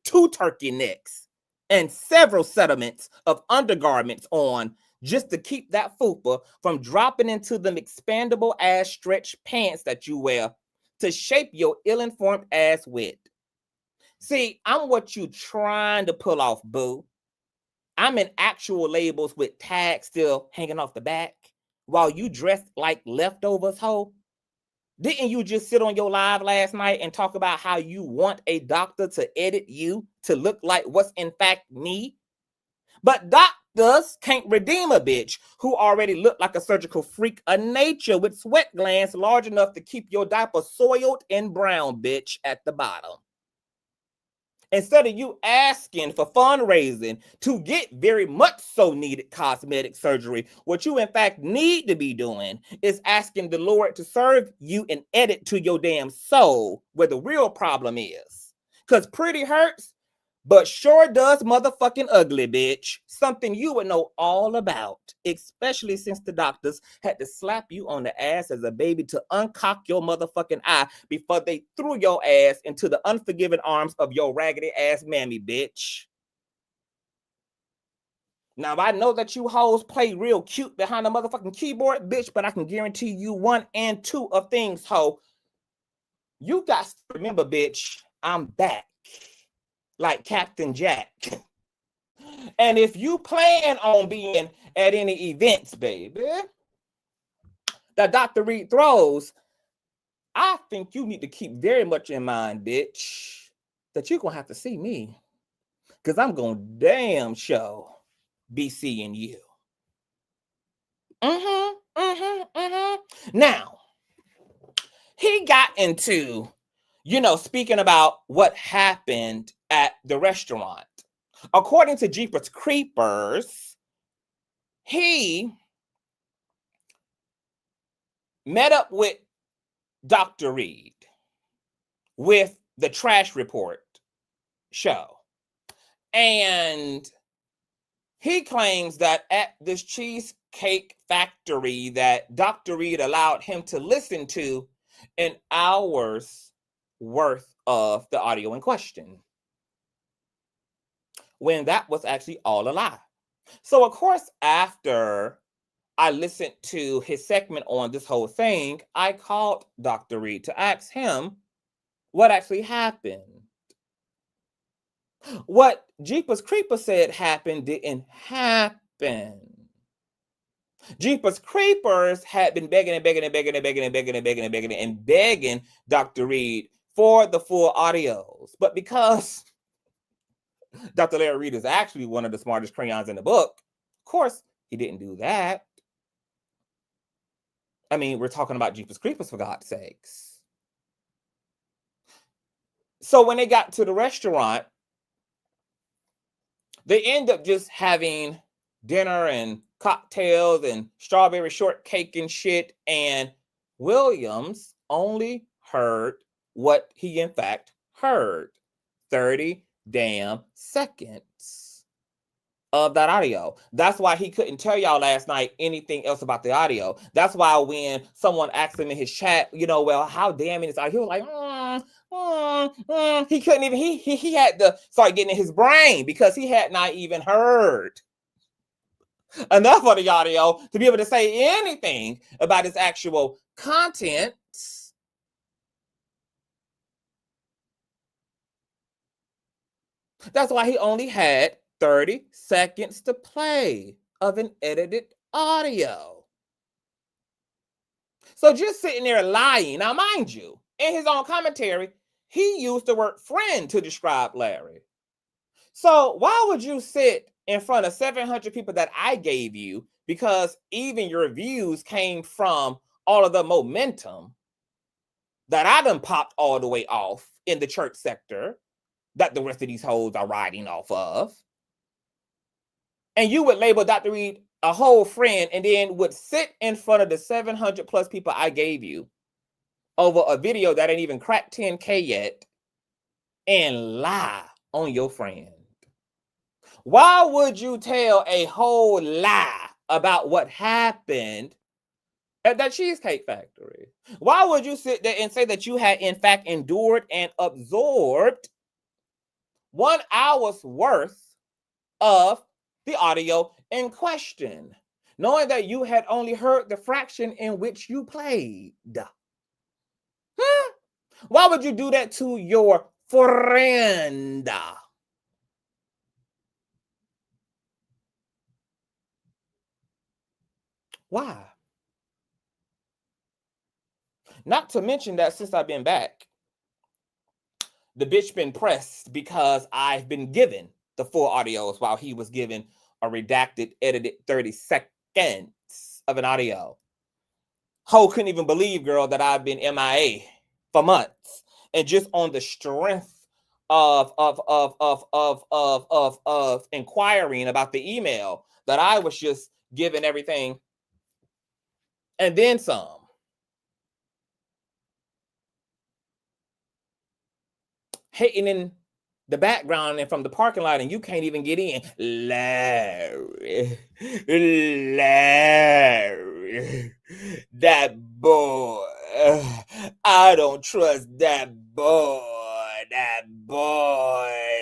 two turkey necks and several settlements of undergarments on just to keep that fupa from dropping into them expandable ass stretch pants that you wear to shape your ill-informed ass with. See, I'm what you trying to pull off, boo. I'm in actual labels with tags still hanging off the back while you dressed like leftovers, ho. Didn't you just sit on your live last night and talk about how you want a doctor to edit you to look like what's in fact me? But doctors can't redeem a bitch who already looked like a surgical freak of nature with sweat glands large enough to keep your diaper soiled and brown, bitch, at the bottom. Instead of you asking for fundraising to get very much so needed cosmetic surgery, what you in fact need to be doing is asking the Lord to serve you and edit to your damn soul where the real problem is. Because pretty hurts, but sure does motherfucking ugly, bitch. Something you would know all about, especially since the doctors had to slap you on the ass as a baby to uncock your motherfucking eye before they threw your ass into the unforgiving arms of your raggedy ass mammy, bitch. Now, I know that you hoes play real cute behind the motherfucking keyboard, bitch, but I can guarantee you one and two of things, ho. You got to remember, bitch, I'm back. Like Captain Jack. And if you plan on being at any events, baby, that Dr. Reid throws, I think you need to keep very much in mind, bitch, that you're going to have to see me. Because I'm going to damn sure be seeing you. Now, he got into, speaking about what happened at the restaurant. According to Jeepers Creepers, he met up with Dr. Reid with the Trash Report show. And he claims that at this cheesecake factory that Dr. Reid allowed him to listen to an hour's worth of the audio in question, when that was actually all a lie. So, of course, after I listened to his segment on this whole thing, I called Dr. Reid to ask him what actually happened. What Jeepers Creepers said happened didn't happen. Jeepers Creepers had been begging Dr. Reid for the full audios. But because Dr. Larry Reid is actually one of the smartest crayons in the book, of course, he didn't do that. I mean, we're talking about Jeepers Creepers, for God's sakes. So when they got to the restaurant, they end up just having dinner and cocktails and strawberry shortcake and shit. And Williams only heard what he in fact heard. 30 damn seconds of that audio. That's why he couldn't tell y'all last night anything else about the audio. That's why when someone asked him in his chat, well, how damning is it? He was like, he couldn't even, he had to start getting in his brain because he had not even heard enough of the audio to be able to say anything about its actual content. That's why he only had 30 seconds to play of an edited audio. So just sitting there lying. Now, mind you, in his own commentary, he used the word friend to describe Larry. So why would you sit in front of 700 people that I gave you, because even your views came from all of the momentum that I done popped all the way off in the church sector that the rest of these hoes are riding off of? And you would label Dr. Reid a whole friend and then would sit in front of the 700 plus people I gave you over a video that ain't even cracked 10K yet and lie on your friend. Why would you tell a whole lie about what happened at that Cheesecake Factory? Why would you sit there and say that you had in fact endured and absorbed 1 hour's worth of the audio in question? knowing that you had only heard the fraction in which you played. Why would you do that to your friend? Why? Not to mention that since I've been back, the bitch been pressed because I've been given the full audios while he was given a redacted, edited 30 seconds of an audio. Ho couldn't even believe, girl, that I've been MIA for months. And just on the strength of inquiring about the email, that I was just giving everything and then some. Hating in the background and from the parking lot, and you can't even get in. Larry, that boy. I don't trust that boy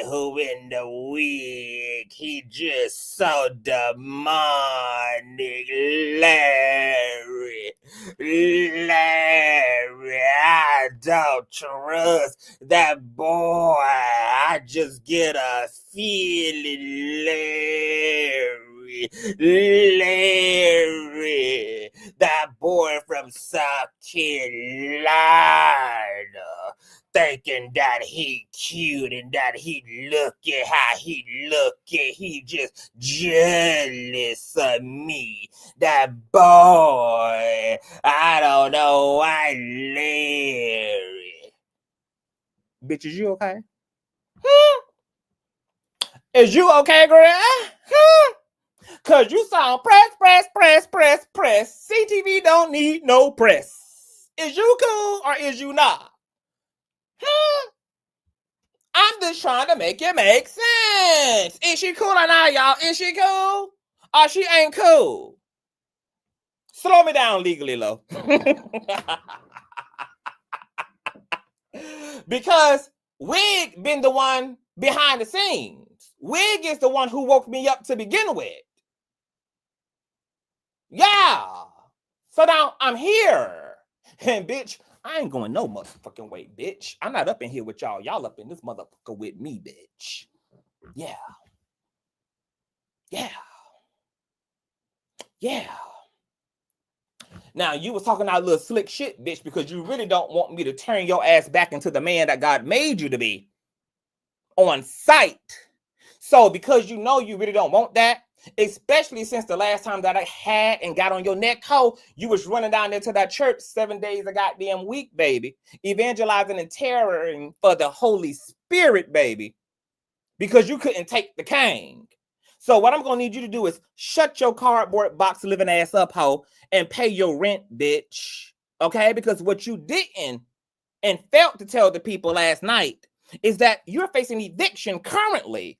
who in the wig, he just so demonic. Larry, I don't trust that boy. I just get a feeling, Larry, that boy from South Carolina, thinking that he cute and that he look at how he look at, he just jealous of me. That boy, I don't know why, Larry. Bitch, is you okay? Is you okay, girl? Cause you sound press. CTV don't need no press. Is you cool or is you not? I'm just trying to make it make sense. Is she cool or not, y'all? Is she cool? Or she ain't cool? Slow me down legally, low. Because Wig been the one behind the scenes. Wig is the one who woke me up to begin with. Yeah. So now I'm here. And bitch, I ain't going no motherfucking way, bitch. I'm not up in here with y'all. Y'all up in this motherfucker with me, bitch. Yeah. Yeah. Yeah. Now, you was talking that little slick shit, bitch, because you really don't want me to turn your ass back into the man that God made you to be on sight. So because you know you really don't want that, especially since the last time that I had and got on your neck, ho, you was running down there to that church 7 days a goddamn week, baby, evangelizing and terroring for the Holy Spirit, baby, because you couldn't take the cane. So what I'm going to need you to do is shut your cardboard box living ass up, ho, and pay your rent, bitch. Okay? Because what you didn't and failed to tell the people last night is that you're facing eviction currently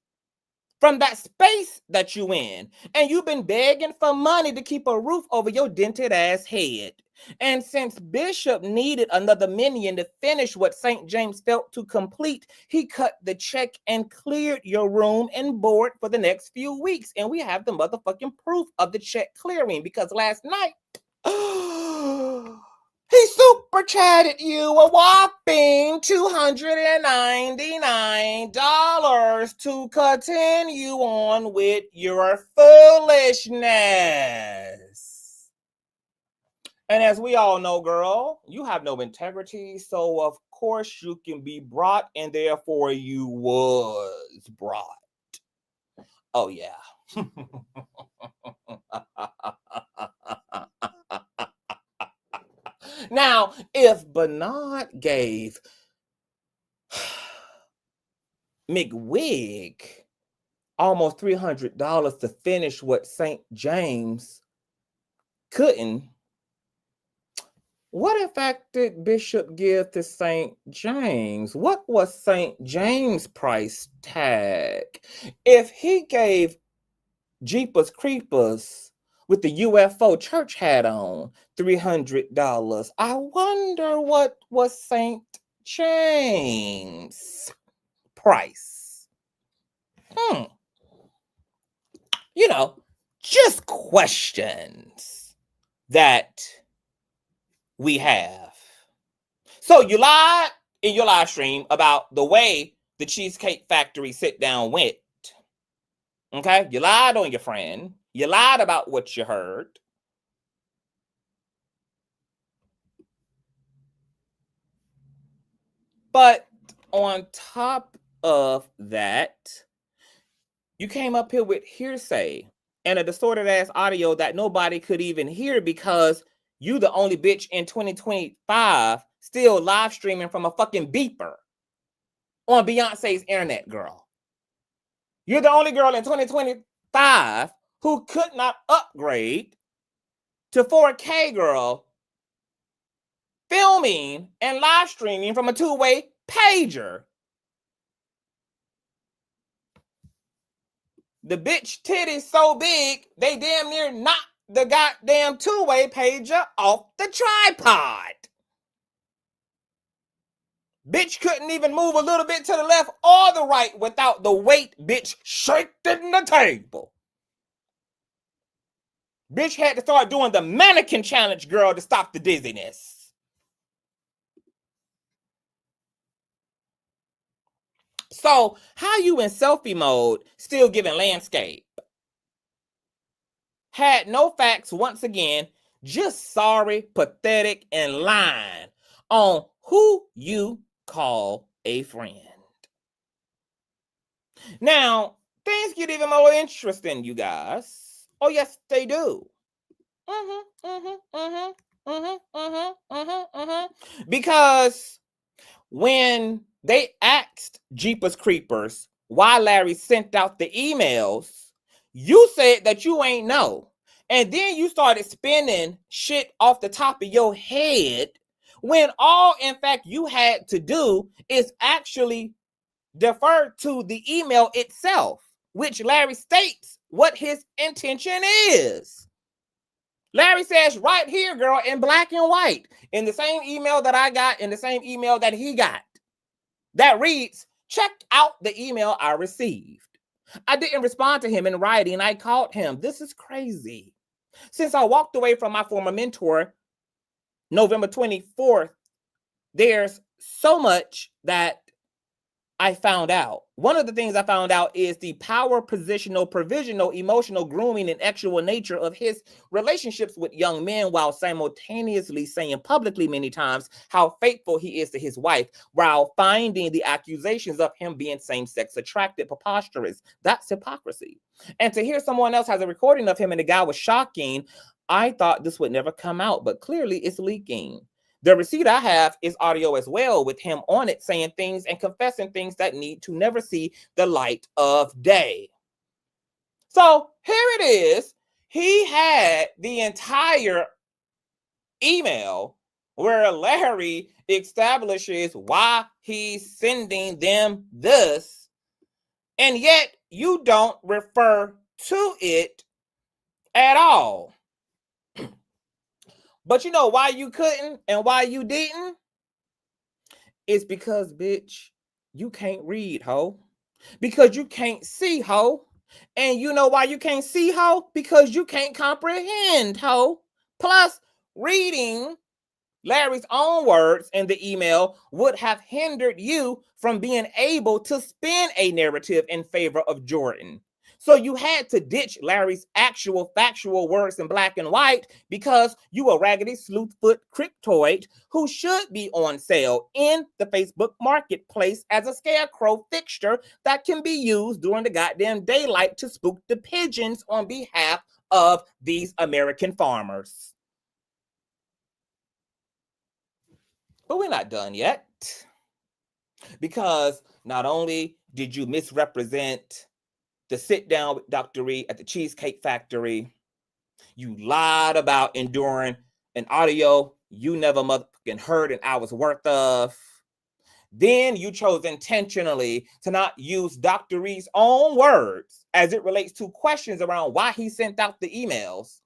from that space that you in. And you've been begging for money to keep a roof over your dented ass head. And since Bishop needed another minion to finish what St. James failed to complete, he cut the check and cleared your room and board for the next few weeks. And we have the motherfucking proof of the check clearing, because last night, he super chatted you a whopping $299 to continue on with your foolishness. And as we all know, girl, you have no integrity, so of course you can be brought, and therefore you was brought. Oh, yeah. Now, if Bernard gave McWig almost $300 to finish what St. James couldn't, what in fact did Bishop give to St. James? What was St. James' price tag? If he gave Jeepers Creepers with the UFO church hat on $300, I wonder what was St. James' price. You know, just questions that we have. So you lied in your live stream about the way the Cheesecake Factory sit down went. Okay? You lied on your friend. You lied about what you heard. But on top of that, you came up here with hearsay and a distorted ass audio that nobody could even hear because you the only bitch in 2025 still live streaming from a fucking beeper on Beyonce's internet, girl. You're the only girl in 2025 who could not upgrade to 4K, girl, filming and live streaming from a two-way pager. The bitch titties so big, they damn near knocked the goddamn two-way pager off the tripod. Bitch couldn't even move a little bit to the left or the right without the weight, bitch, shaking the table. Bitch had to start doing the mannequin challenge, girl, to stop the dizziness. So, how you in selfie mode still giving landscape? Had no facts once again, just sorry, pathetic, and lying on who you call a friend. Now, things get even more interesting, you guys. Oh, yes, they do. Because when they asked Jeepers Creepers why Larry sent out the emails, you said that you ain't know. And then you started spinning shit off the top of your head when all, in fact, you had to do is actually defer to the email itself, which Larry states what his intention is. Larry says right here, girl, in black and white, in the same email that I got, in the same email that he got, that reads, check out the email I received. I didn't respond to him in writing. I called him. This is crazy. Since I walked away from my former mentor, November 24th, there's so much that I found out. One of the things I found out is the power, positional, provisional, emotional, grooming, and actual nature of his relationships with young men, while simultaneously saying publicly many times how faithful he is to his wife, while finding the accusations of him being same-sex attracted preposterous. That's hypocrisy. And to hear someone else has a recording of him and the guy was shocking. I thought this would never come out, but clearly it's leaking. The receipt I have is audio as well, with him on it saying things and confessing things that need to never see the light of day. So here it is. He had the entire email where Larry establishes why he's sending them this, and yet you don't refer to it at all. But you know why you couldn't and why you didn't? It's because, bitch, you can't read, ho. Because you can't see, ho. And you know why you can't see, ho? Because you can't comprehend, ho. Plus, reading Larry's own words in the email would have hindered you from being able to spin a narrative in favor of Jordan. So you had to ditch Larry's actual factual words in black and white because you a raggedy sleuthfoot cryptoid who should be on sale in the Facebook marketplace as a scarecrow fixture that can be used during the goddamn daylight to spook the pigeons on behalf of these American farmers. But we're not done yet, because not only did you misrepresent the sit down with Dr. Reid at the Cheesecake Factory, you lied about enduring an audio you never motherfucking heard an hour's worth of. Then you chose intentionally to not use Dr. Reid's own words as it relates to questions around why he sent out the emails,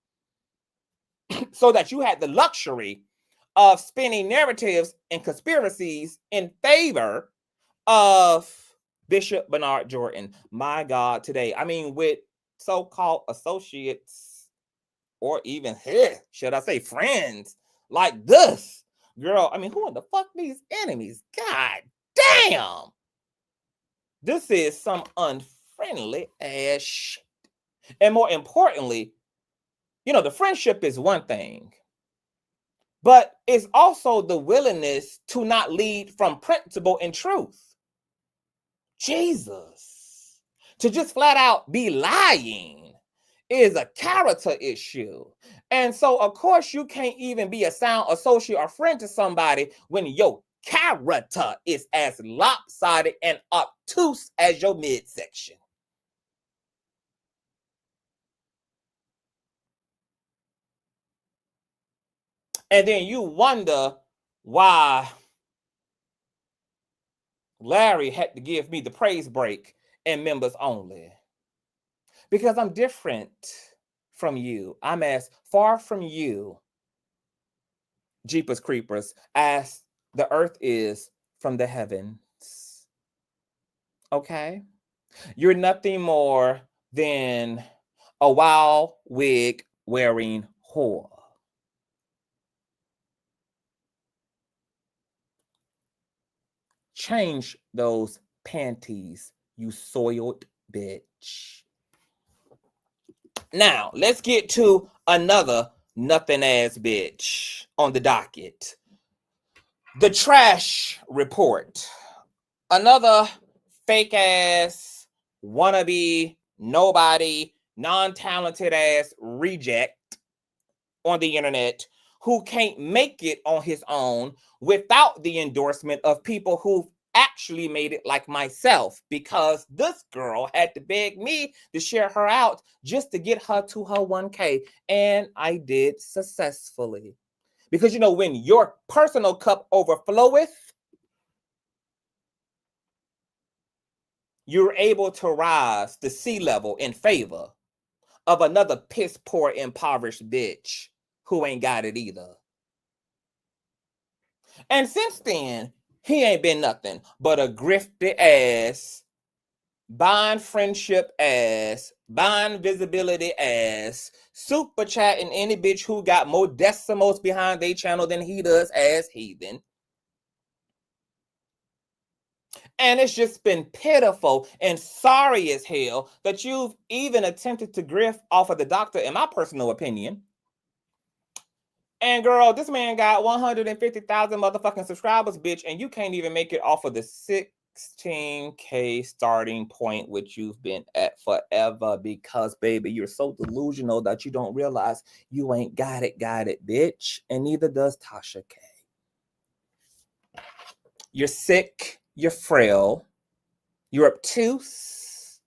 so that you had the luxury of spinning narratives and conspiracies in favor of Bishop Bernard Jordan. My God, today, I mean, with so-called associates, or even, should I say, friends like this. Girl, I mean, who in the fuck these enemies? God damn. This is some unfriendly ass shit. And more importantly, you know, the friendship is one thing, but it's also the willingness to not lead from principle and truth. Jesus. To just flat out be lying is a character issue. And so, of course, you can't even be a sound associate or friend to somebody when your character is as lopsided and obtuse as your midsection. And then you wonder why Larry had to give me the praise break and members only. Because I'm different from you. I'm as far from you, Jeepers Creepers, as the earth is from the heavens. Okay? You're nothing more than a wild wig wearing whore. Change those panties, you soiled bitch. Now, let's get to another nothing ass bitch on the docket. The trash report. Another fake ass, wannabe, nobody, non-talented ass reject on the internet who can't make it on his own without the endorsement of people who've actually made it, like myself, because this girl had to beg me to share her out just to get her to her 1K, and I did successfully. Because, you know, when your personal cup overfloweth, you're able to rise to sea level in favor of another piss poor impoverished bitch who ain't got it either. And since then, he ain't been nothing but a grifty ass, buying friendship ass, buying visibility ass, super chatting any bitch who got more decimals behind their channel than he does as heathen. And it's just been pitiful and sorry as hell that you've even attempted to grift off of the doctor, in my personal opinion. And girl, this man got 150,000 motherfucking subscribers, bitch, and you can't even make it off of the 16K starting point, which you've been at forever, because, baby, you're so delusional that you don't realize you ain't got it, bitch. And neither does Tasha K. You're sick, you're frail, you're obtuse,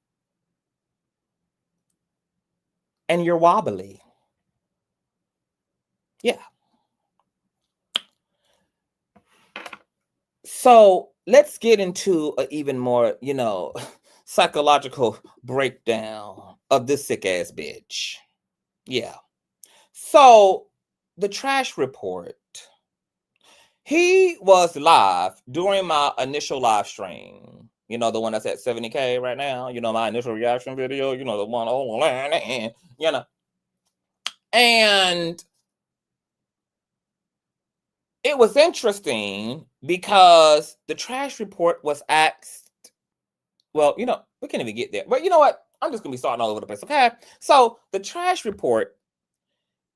and you're wobbly. Yeah. So let's get into an even more, you know, psychological breakdown of this sick ass bitch. Yeah. So the trash report. He was live during my initial live stream. You know, the one that's at 70K right now. You know, my initial reaction video. You know, the one online, you know. And it was interesting because the trash report was asked, well, you know, we can't even get there. But you know what? I'm just going to be starting all over the place, okay? So the trash report,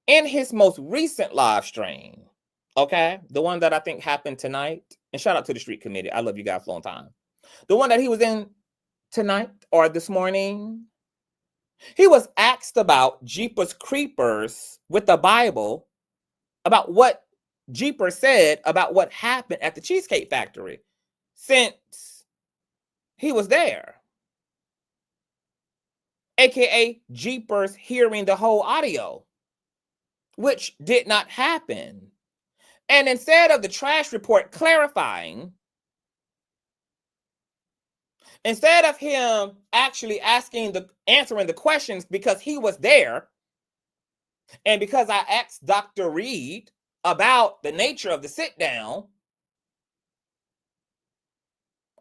in his most recent live stream, okay, the one that I think happened tonight, and shout out to the street committee. I love you guys for a long time. The one that he was in tonight or this morning, he was asked about Jeepers Creepers with the Bible, about what Jeepers said about what happened at the Cheesecake Factory since he was there, aka Jeepers hearing the whole audio, which did not happen. And instead of the trash report clarifying, instead of him actually answering the questions, because he was there, and because I asked Dr. Reid about the nature of the sit down,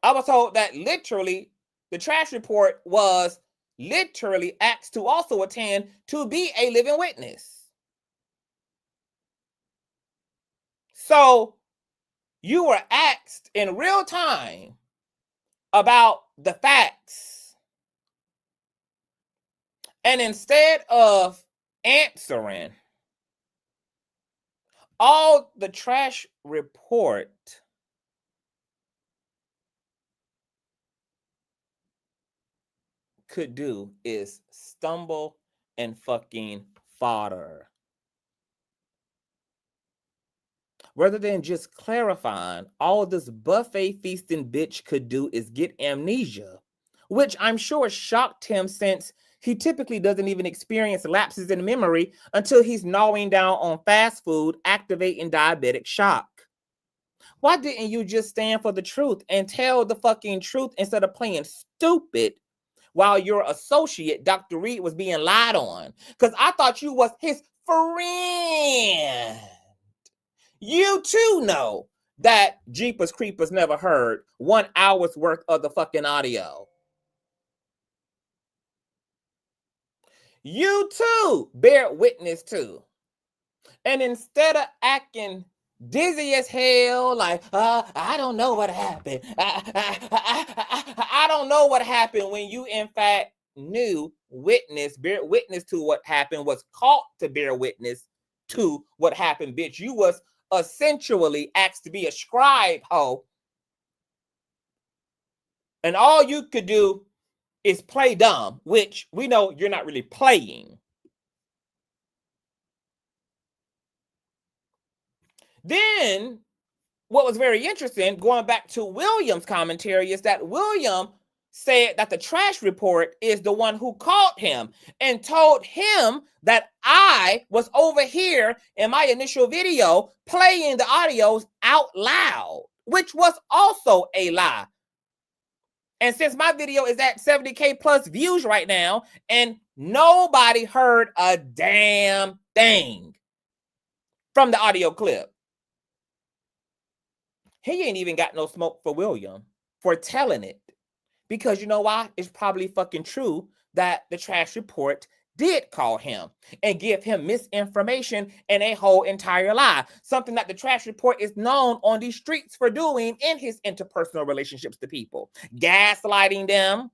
I was told that literally the trash report was literally asked to also attend to be a living witness. So you were asked in real time about the facts. And instead of answering, all the trash report could do is stumble and fucking fodder. Rather than just clarifying, all this buffet feasting bitch could do is get amnesia, which I'm sure shocked him since he typically doesn't even experience lapses in memory until he's gnawing down on fast food, activating diabetic shock. Why didn't you just stand for the truth and tell the fucking truth instead of playing stupid while your associate, Dr. Reid, was being lied on? Because I thought you was his friend. You too know that Jeepers Creepers never heard 1 hour's worth of the fucking audio. You too bear witness to. And instead of acting dizzy as hell, like, I don't know what happened. I don't know what happened, when you in fact knew, bear witness to what happened, was caught to bear witness to what happened, bitch. You was essentially asked to be a scribe, ho. And all you could do is play dumb, which we know you're not really playing. Then, what was very interesting, going back to William's commentary, is that William said that the trash report is the one who called him and told him that I was over here in my initial video playing the audios out loud, which was also a lie. And since my video is at 70K plus views right now, and nobody heard a damn thing from the audio clip, he ain't even got no smoke for William for telling it. Because you know why? It's probably fucking true that the trash report did call him and give him misinformation and a whole entire lie. Something that the trash report is known on these streets for doing in his interpersonal relationships to people. Gaslighting them,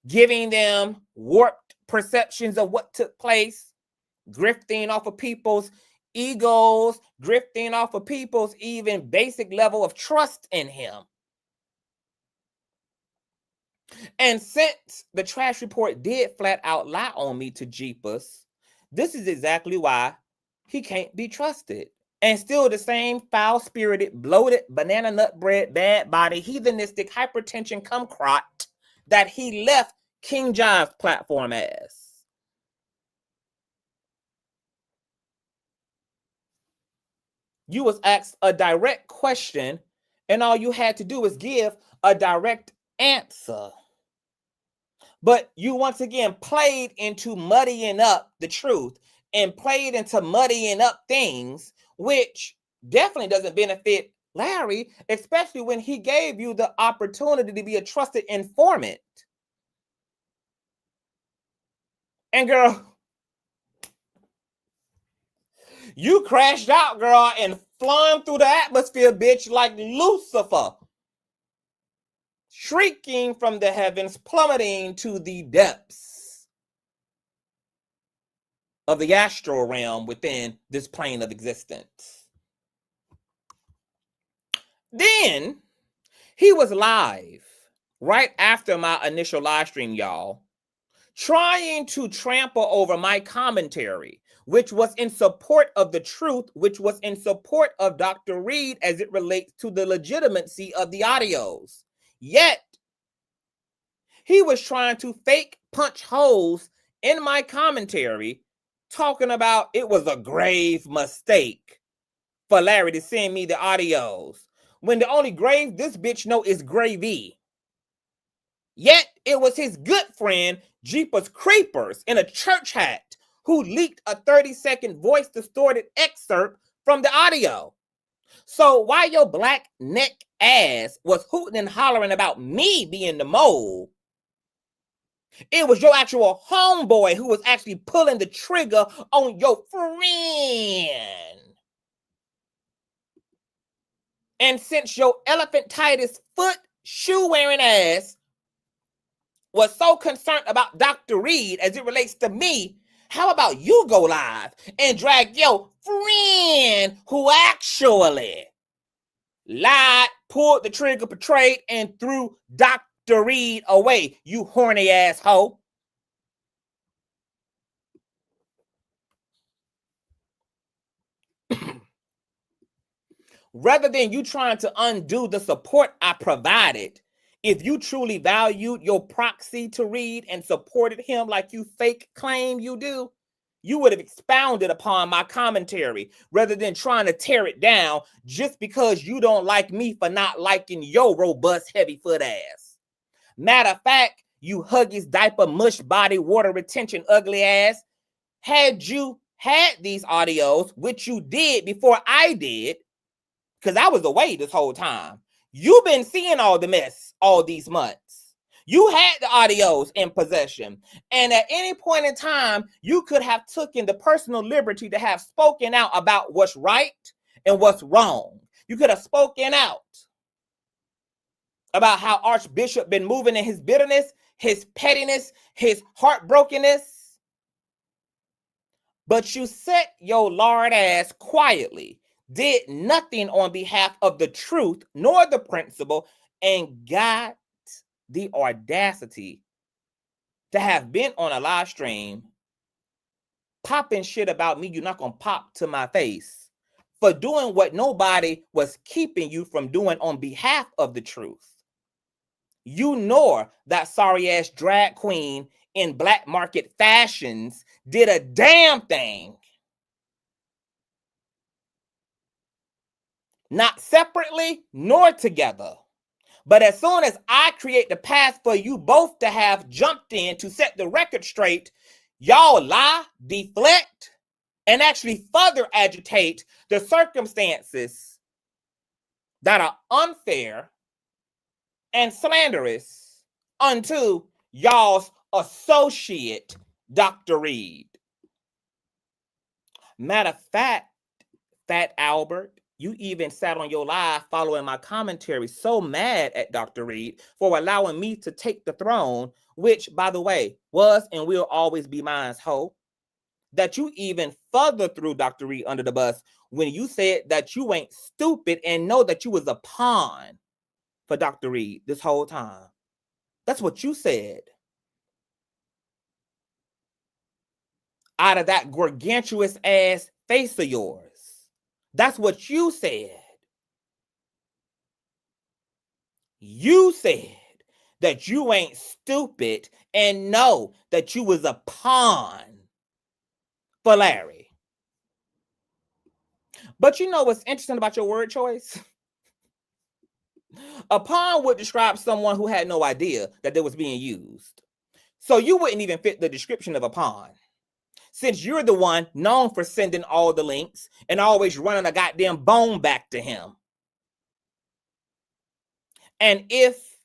giving them warped perceptions of what took place, grifting off of people's egos, drifting off of people's even basic level of trust in him. And since the trash report did flat out lie on me to Jeepers, this is exactly why he can't be trusted. And still the same foul-spirited, bloated, banana nut bread, bad body, heathenistic, hypertension cumcrot that he left King Jive's platform as. You was asked a direct question, and all you had to do is give a direct answer. But you once again played into muddying up the truth and played into muddying up things, which definitely doesn't benefit Larry, especially when he gave you the opportunity to be a trusted informant. And girl, you crashed out, girl, and flung through the atmosphere, bitch, like Lucifer. Shrieking from the heavens, plummeting to the depths of the astral realm within this plane of existence. Then he was live right after my initial live stream, y'all, trying to trample over my commentary, which was in support of the truth, which was in support of Dr. Reid as it relates to the legitimacy of the audios. Yet, he was trying to fake punch holes in my commentary, talking about it was a grave mistake for Larry to send me the audios, when the only grave this bitch know is gravy. Yet, it was his good friend, Jeepers Creepers, in a church hat, who leaked a 30-second voice-distorted excerpt from the audio. So while your black neck ass was hooting and hollering about me being the mole, It was your actual homeboy who was actually pulling the trigger on your friend. And since your elephantitis foot shoe wearing ass was so concerned about Dr. Reid as it relates to me, how about you go live and drag your friend who actually lied, pulled the trigger, betrayed, and threw Dr. Reid away, you horny asshole. Rather than you trying to undo the support I provided, if you truly valued your proxy to Reid and supported him like you fake claim you do, you would have expounded upon my commentary rather than trying to tear it down just because you don't like me for not liking your robust heavy foot ass. Matter of fact, you huggies, diaper, mush body, water retention, ugly ass, had you had these audios, which you did before I did, because I was away this whole time. You've been seeing all the mess all these months. You had the audios in possession. And at any point in time, you could have taken the personal liberty to have spoken out about what's right and what's wrong. You could have spoken out about how Archbishop been moving in his bitterness, his pettiness, his heartbrokenness. But you set your lard ass quietly, did nothing on behalf of the truth nor the principle, and got the audacity to have been on a live stream popping shit about me you're not gonna pop to my face for doing what nobody was keeping you from doing on behalf of the truth. You nor that sorry ass drag queen in black market fashions did a damn thing. Not separately nor together. But as soon as I create the path for you both to have jumped in to set the record straight, y'all lie, deflect, and actually further agitate the circumstances that are unfair and slanderous unto y'all's associate, Dr. Reid. Matter of fact, Fat Albert, you even sat on your live following my commentary so mad at Dr. Reid for allowing me to take the throne, which, by the way, was and will always be mine's hope, that you even further threw Dr. Reid under the bus when you said that you ain't stupid and know that you was a pawn for Dr. Reid this whole time. That's what you said. Out of that gargantuous ass face of yours. That's what you said. You said that you ain't stupid and know that you was a pawn for Larry. But you know what's interesting about your word choice? A pawn would describe someone who had no idea that they was being used. So you wouldn't even fit the description of a pawn. Since you're the one known for sending all the links and always running a goddamn bone back to him. And if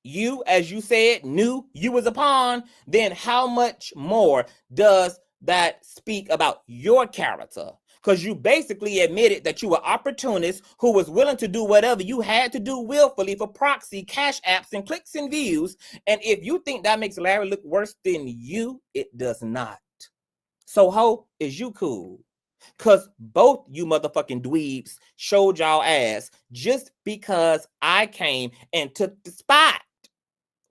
you, as you said, knew you was a pawn, then how much more does that speak about your character? Because you basically admitted that you were opportunist who was willing to do whatever you had to do willfully for proxy, cash apps, and clicks and views. And if you think that makes Larry look worse than you, it does not. So ho, is you cool? Because both you motherfucking dweebs showed y'all ass just because I came and took the spot.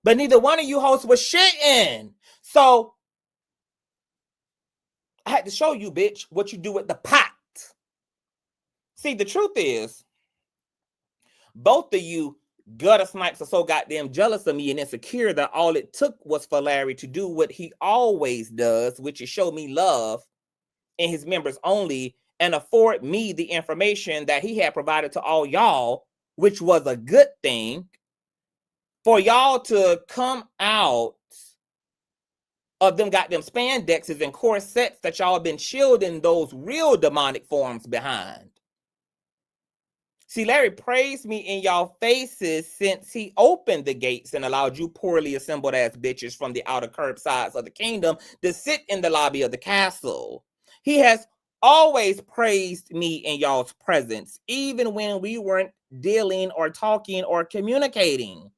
But neither one of you hosts was shitting. So I had to show you, bitch, what you do with the pot. See, the truth is, both of you gutter snipes are so goddamn jealous of me and insecure that all it took was for Larry to do what he always does, which is show me love in his members only and afford me the information that he had provided to all y'all, which was a good thing, for y'all to come out of them goddamn spandexes and corsets that y'all been shielding those real demonic forms behind. See, Larry praised me in y'all faces since he opened the gates and allowed you poorly assembled ass bitches from the outer curbsides of the kingdom to sit in the lobby of the castle. He has always praised me in y'all's presence, even when we weren't dealing or talking or communicating.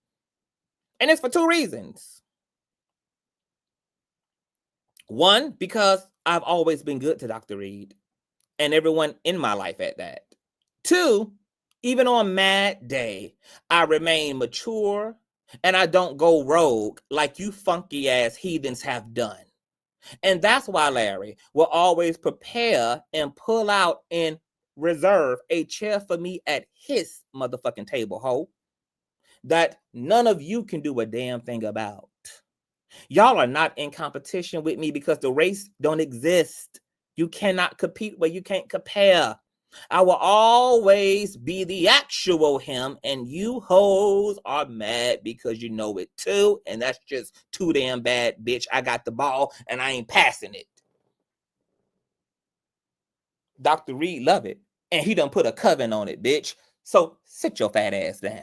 And it's for two reasons. One, because I've always been good to Dr. Reid and everyone in my life at that. Two, even on mad day, I remain mature and I don't go rogue like you funky ass heathens have done. And that's why Larry will always prepare and pull out and reserve a chair for me at his motherfucking table, ho, that none of you can do a damn thing about. Y'all are not in competition with me because the race don't exist. You cannot compete where you can't compare. I will always be the actual him, and you hoes are mad because you know it too, and that's just too damn bad, bitch. I got the ball, and I ain't passing it. Dr. Reid love it, and he done put a coven on it, bitch. So sit your fat ass down.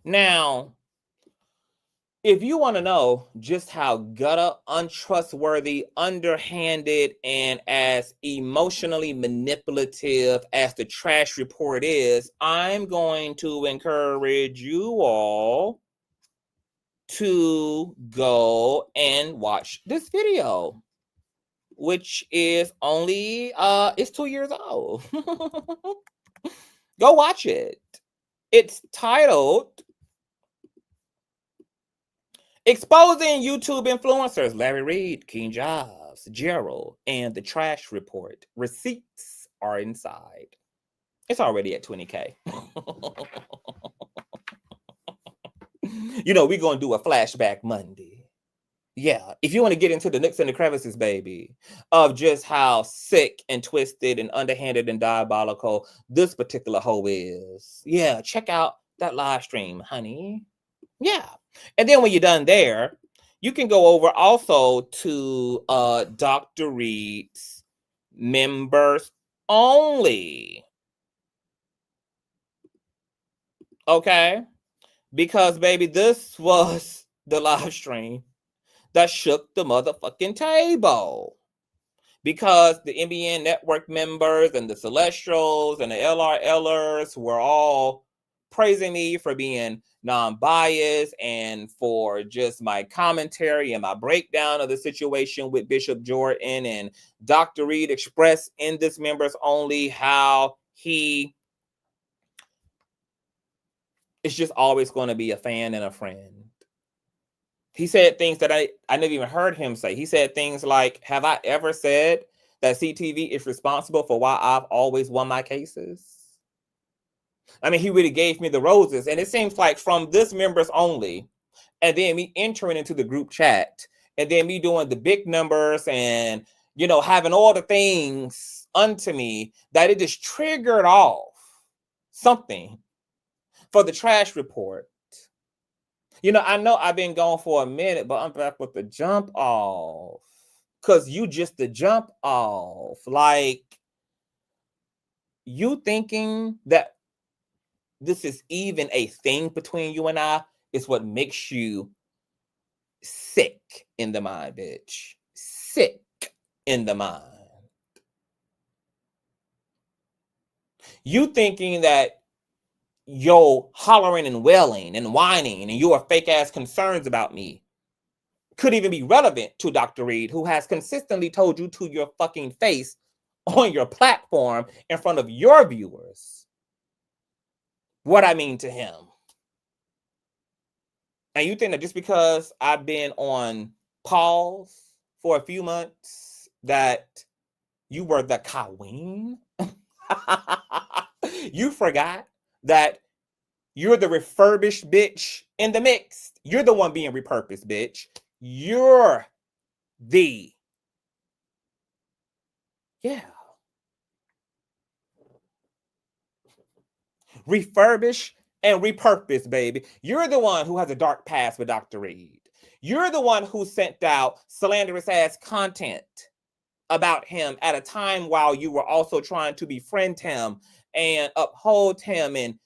Now, if you want to know just how gutter, untrustworthy, underhanded, and as emotionally manipulative as the trash report is, I'm going to encourage you all to go and watch this video, which is only, it's 2 years old. Go watch it. It's titled Exposing YouTube Influencers, Larry Reid, King Jobs, Gerald, and the Trash Report. Receipts are inside. It's already at 20K. You know, we're going to do a flashback Monday. Yeah, if you want to get into the nooks and the crevices, baby, of just how sick and twisted and underhanded and diabolical this particular hoe is. Yeah, check out that live stream, honey. Yeah. And then when you're done there, you can go over also to Dr. Reid's members only. Okay? Because, baby, this was the live stream that shook the motherfucking table. Because the NBN network members and the Celestials and the LRLers were all praising me for being non-biased and for just my commentary and my breakdown of the situation with Bishop Jordan. And Dr. Reid expressed in this members only how he is just always going to be a fan and a friend. He said things that I never even heard him say. He said things like, have I ever said that CTV is responsible for why I've always won my cases? I mean, he really gave me the roses. And it seems like from this members only, and then me entering into the group chat, and then me doing the big numbers and, you know, having all the things unto me, that it just triggered off something for the trash report. You know, I know I've been gone for a minute, but I'm back with the jump off. Because you just the jump off. Like, you thinking that this is even a thing between you and I is what makes you sick in the mind, bitch. Sick in the mind. You thinking that yo hollering and wailing and whining and your fake ass concerns about me could even be relevant to Dr. Reid, who has consistently told you to your fucking face on your platform in front of your viewers what I mean to him. And you think that just because I've been on pause for a few months that you were the queen? You forgot that you're the refurbished bitch in the mix. You're the one being repurposed, bitch. You're the... Yeah. Refurbish and repurpose, baby. You're the one who has a dark past with Dr. Reid. You're the one who sent out slanderous ass content about him at a time while you were also trying to befriend him and uphold him and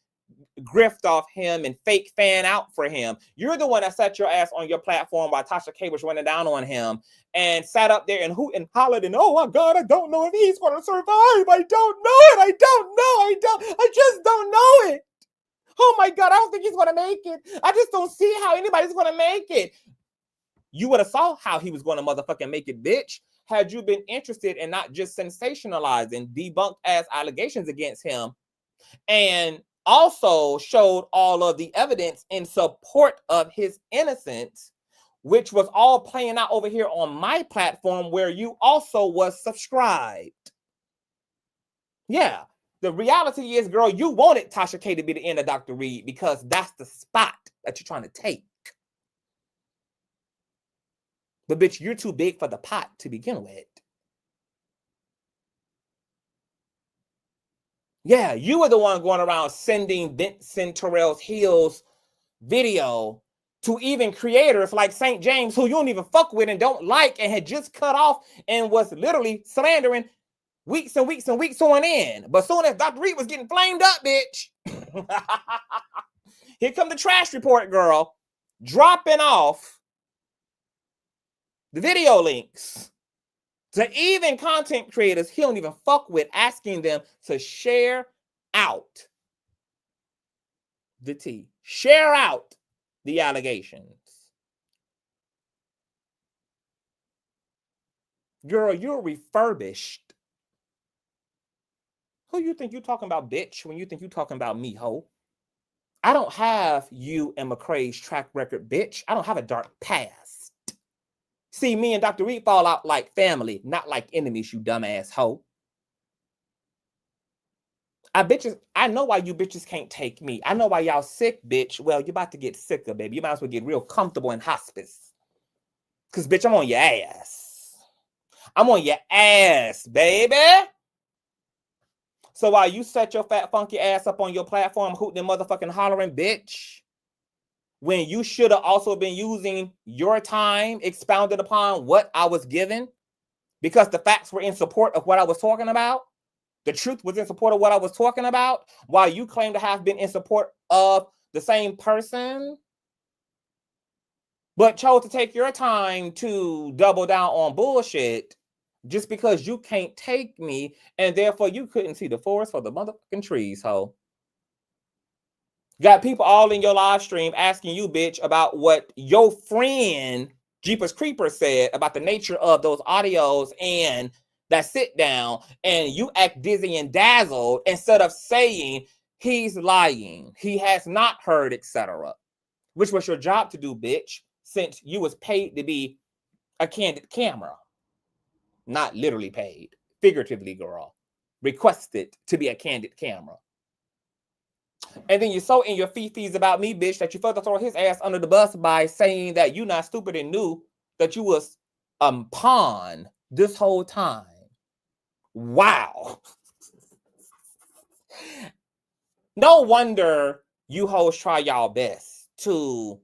grift off him and fake fan out for him. You're the one that sat your ass on your platform while Tasha K was running down on him and sat up there and hoot and hollered and, oh my God, I don't know if he's going to survive. I don't know it. I just don't know it. Oh my God, I don't think he's going to make it. I just don't see how anybody's going to make it. You would have saw how he was going to motherfucking make it, bitch, had you been interested in not just sensationalizing debunked ass allegations against him and also showed all of the evidence in support of his innocence, which was all playing out over here on my platform where you also was subscribed. Yeah, the reality is, girl, you wanted Tasha K to be the end of Dr. Reid because that's the spot that you're trying to take. But bitch, you're too big for the pot to begin with. Yeah, you were the one going around sending Vincent Terrell's Hills video to even creators like St. James, who you don't even fuck with and don't like, and had just cut off and was literally slandering weeks and weeks and weeks on end. But soon as Dr. Reid was getting flamed up, bitch, here come the trash report, girl, dropping off the video links to even content creators he don't even fuck with, asking them to share out the tea, share out the allegations. Girl, you're refurbished. Who you think you talking about, bitch, when you think you talking about me, ho? I don't have you and McCray's track record, bitch. I don't have a dark past. See, me and Dr. Reid fall out like family, not like enemies, you dumbass hoe. I know why you bitches can't take me. I know why y'all sick, bitch. Well, you're about to get sicker, baby. You might as well get real comfortable in hospice. Because, bitch, I'm on your ass. I'm on your ass, baby. So while you set your fat, funky ass up on your platform, hooting and motherfucking hollering, bitch, when you should have also been using your time expounded upon what I was given, because the facts were in support of what I was talking about. The truth was in support of what I was talking about, while you claim to have been in support of the same person, but chose to take your time to double down on bullshit just because you can't take me, and therefore you couldn't see the forest for the motherfucking trees, ho. Got people all in your live stream asking you, bitch, about what your friend Jeepers Creepers said about the nature of those audios and that sit down, and you act dizzy and dazzled instead of saying he's lying, he has not heard, etc., which was your job to do, bitch, since you was paid to be a candid camera. Not literally paid, figuratively, girl. Requested to be a candid camera. And then you're so in your fifis about me, bitch, that you further throw his ass under the bus by saying that you not stupid and knew that you was pawn this whole time. Wow. No wonder you hoes try y'all best to,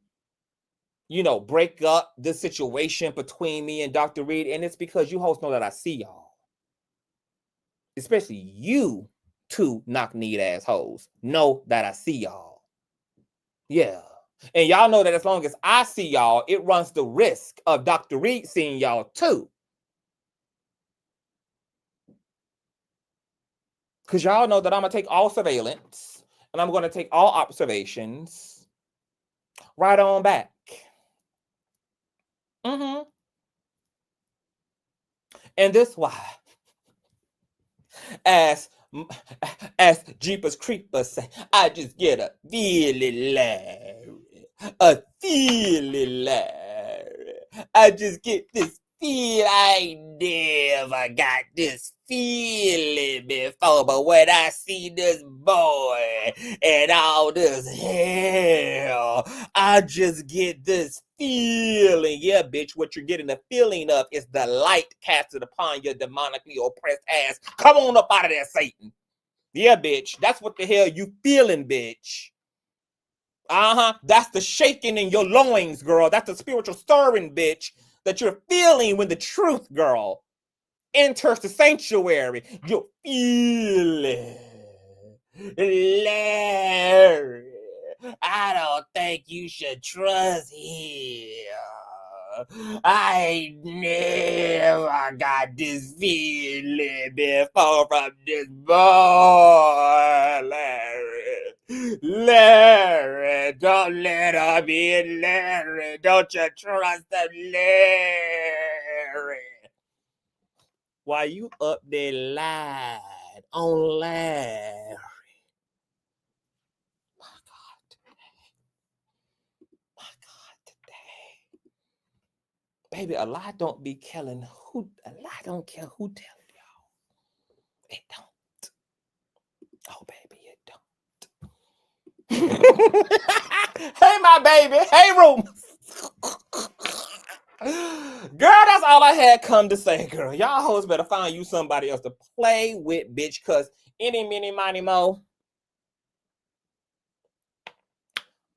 you know, break up the situation between me and Dr. Reid, and it's because you hoes know that I see y'all. Especially you two knock-kneed assholes know that I see y'all. Yeah. And y'all know that as long as I see y'all, it runs the risk of Dr. Reid seeing y'all too. Because y'all know that I'm going to take all surveillance and I'm going to take all observations right on back. And this why, as Jeepers Creepers say, I just get a feeling, Larry. A feeling, Larry. I just get this feel. I never got this feeling before, but when I see this boy and all this hell, I just get this feeling. Yeah, bitch, what you're getting the feeling of is the light casted upon your demonically oppressed ass. Come on up out of there, Satan. Yeah, bitch, that's what the hell you feeling, bitch. That's the shaking in your loins, girl. That's the spiritual stirring, bitch, that you're feeling when the truth, girl, enters the sanctuary, you'll feel it. Larry, I don't think you should trust him. I ain't never got this feeling before from this boy, Larry. Larry, don't let him in, Larry. Don't you trust him, Larry? Why you up there lied on Larry? My God, today. Baby, a lie don't be killing who, a lie don't care who telling y'all. It don't. Oh, baby, it don't. Hey, my baby. Hey, Room. Girl, that's all I had come to say, girl. Y'all hoes better find you somebody else to play with, bitch, because any, mini, money, mo.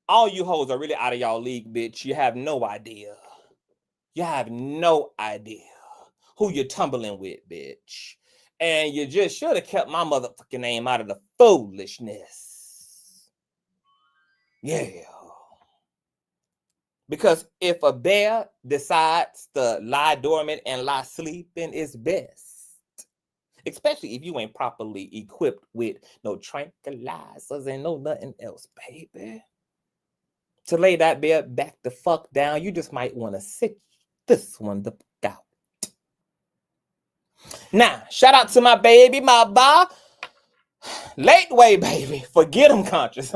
All you hoes are really out of y'all league, bitch. You have no idea. You have no idea who you're tumbling with, bitch. And you just should have kept my motherfucking name out of the foolishness. Yeah. Because if a bear decides to lie dormant and lie sleeping, it's best. Especially if you ain't properly equipped with no tranquilizers and no nothing else, baby. To lay that bear back the fuck down, you just might want to sit this one the fuck out. Now, shout out to my baby, my ba. Late way, baby. Forget him, conscious.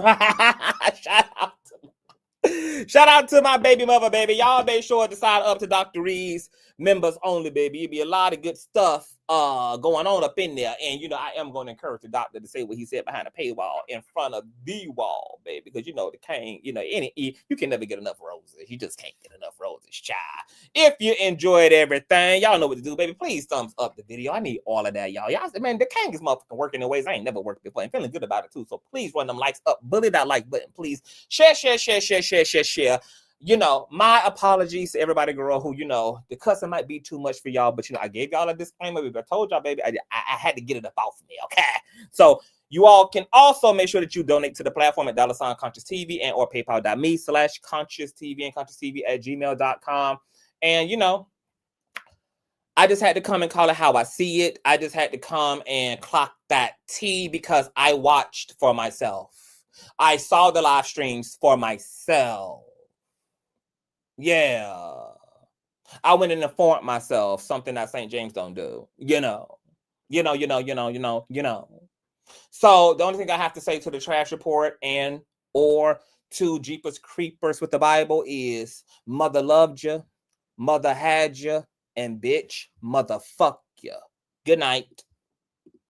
Shout out to my baby mother, baby. Y'all make sure to sign up to Dr. Reid's members only, baby. It'll be a lot of good stuff going on up in there. And, you know, I am going to encourage the doctor to say what he said behind the paywall in front of the wall, baby. Because, you know, the king, you know, you can never get enough roses. You just can't get enough roses, child. If you enjoyed everything, y'all know what to do, baby. Please thumbs up the video. I need all of that, y'all. Y'all, man, the king is motherfucking working in ways I ain't never worked before. I'm feeling good about it, too. So please run them likes up. Bully that like button, please. Share. You know, my apologies to everybody, girl, who, you know, the cussing might be too much for y'all, but, you know, I gave y'all a disclaimer. I told y'all, baby, I had to get it up off of me, okay? So you all can also make sure that you donate to the platform at $Consciouztv and or paypal.me/Consciouztv and Consciouztv@gmail.com. And, you know, I just had to come and call it how I see it. I just had to come and clock that T because I watched for myself. I saw the live streams for myself. Yeah. I went and informed myself, something that St. James don't do. You know. So the only thing I have to say to the trash report and or to Jeepers Creepers with the Bible is mother loved you, mother had you, and bitch, motherfuck you. Good night.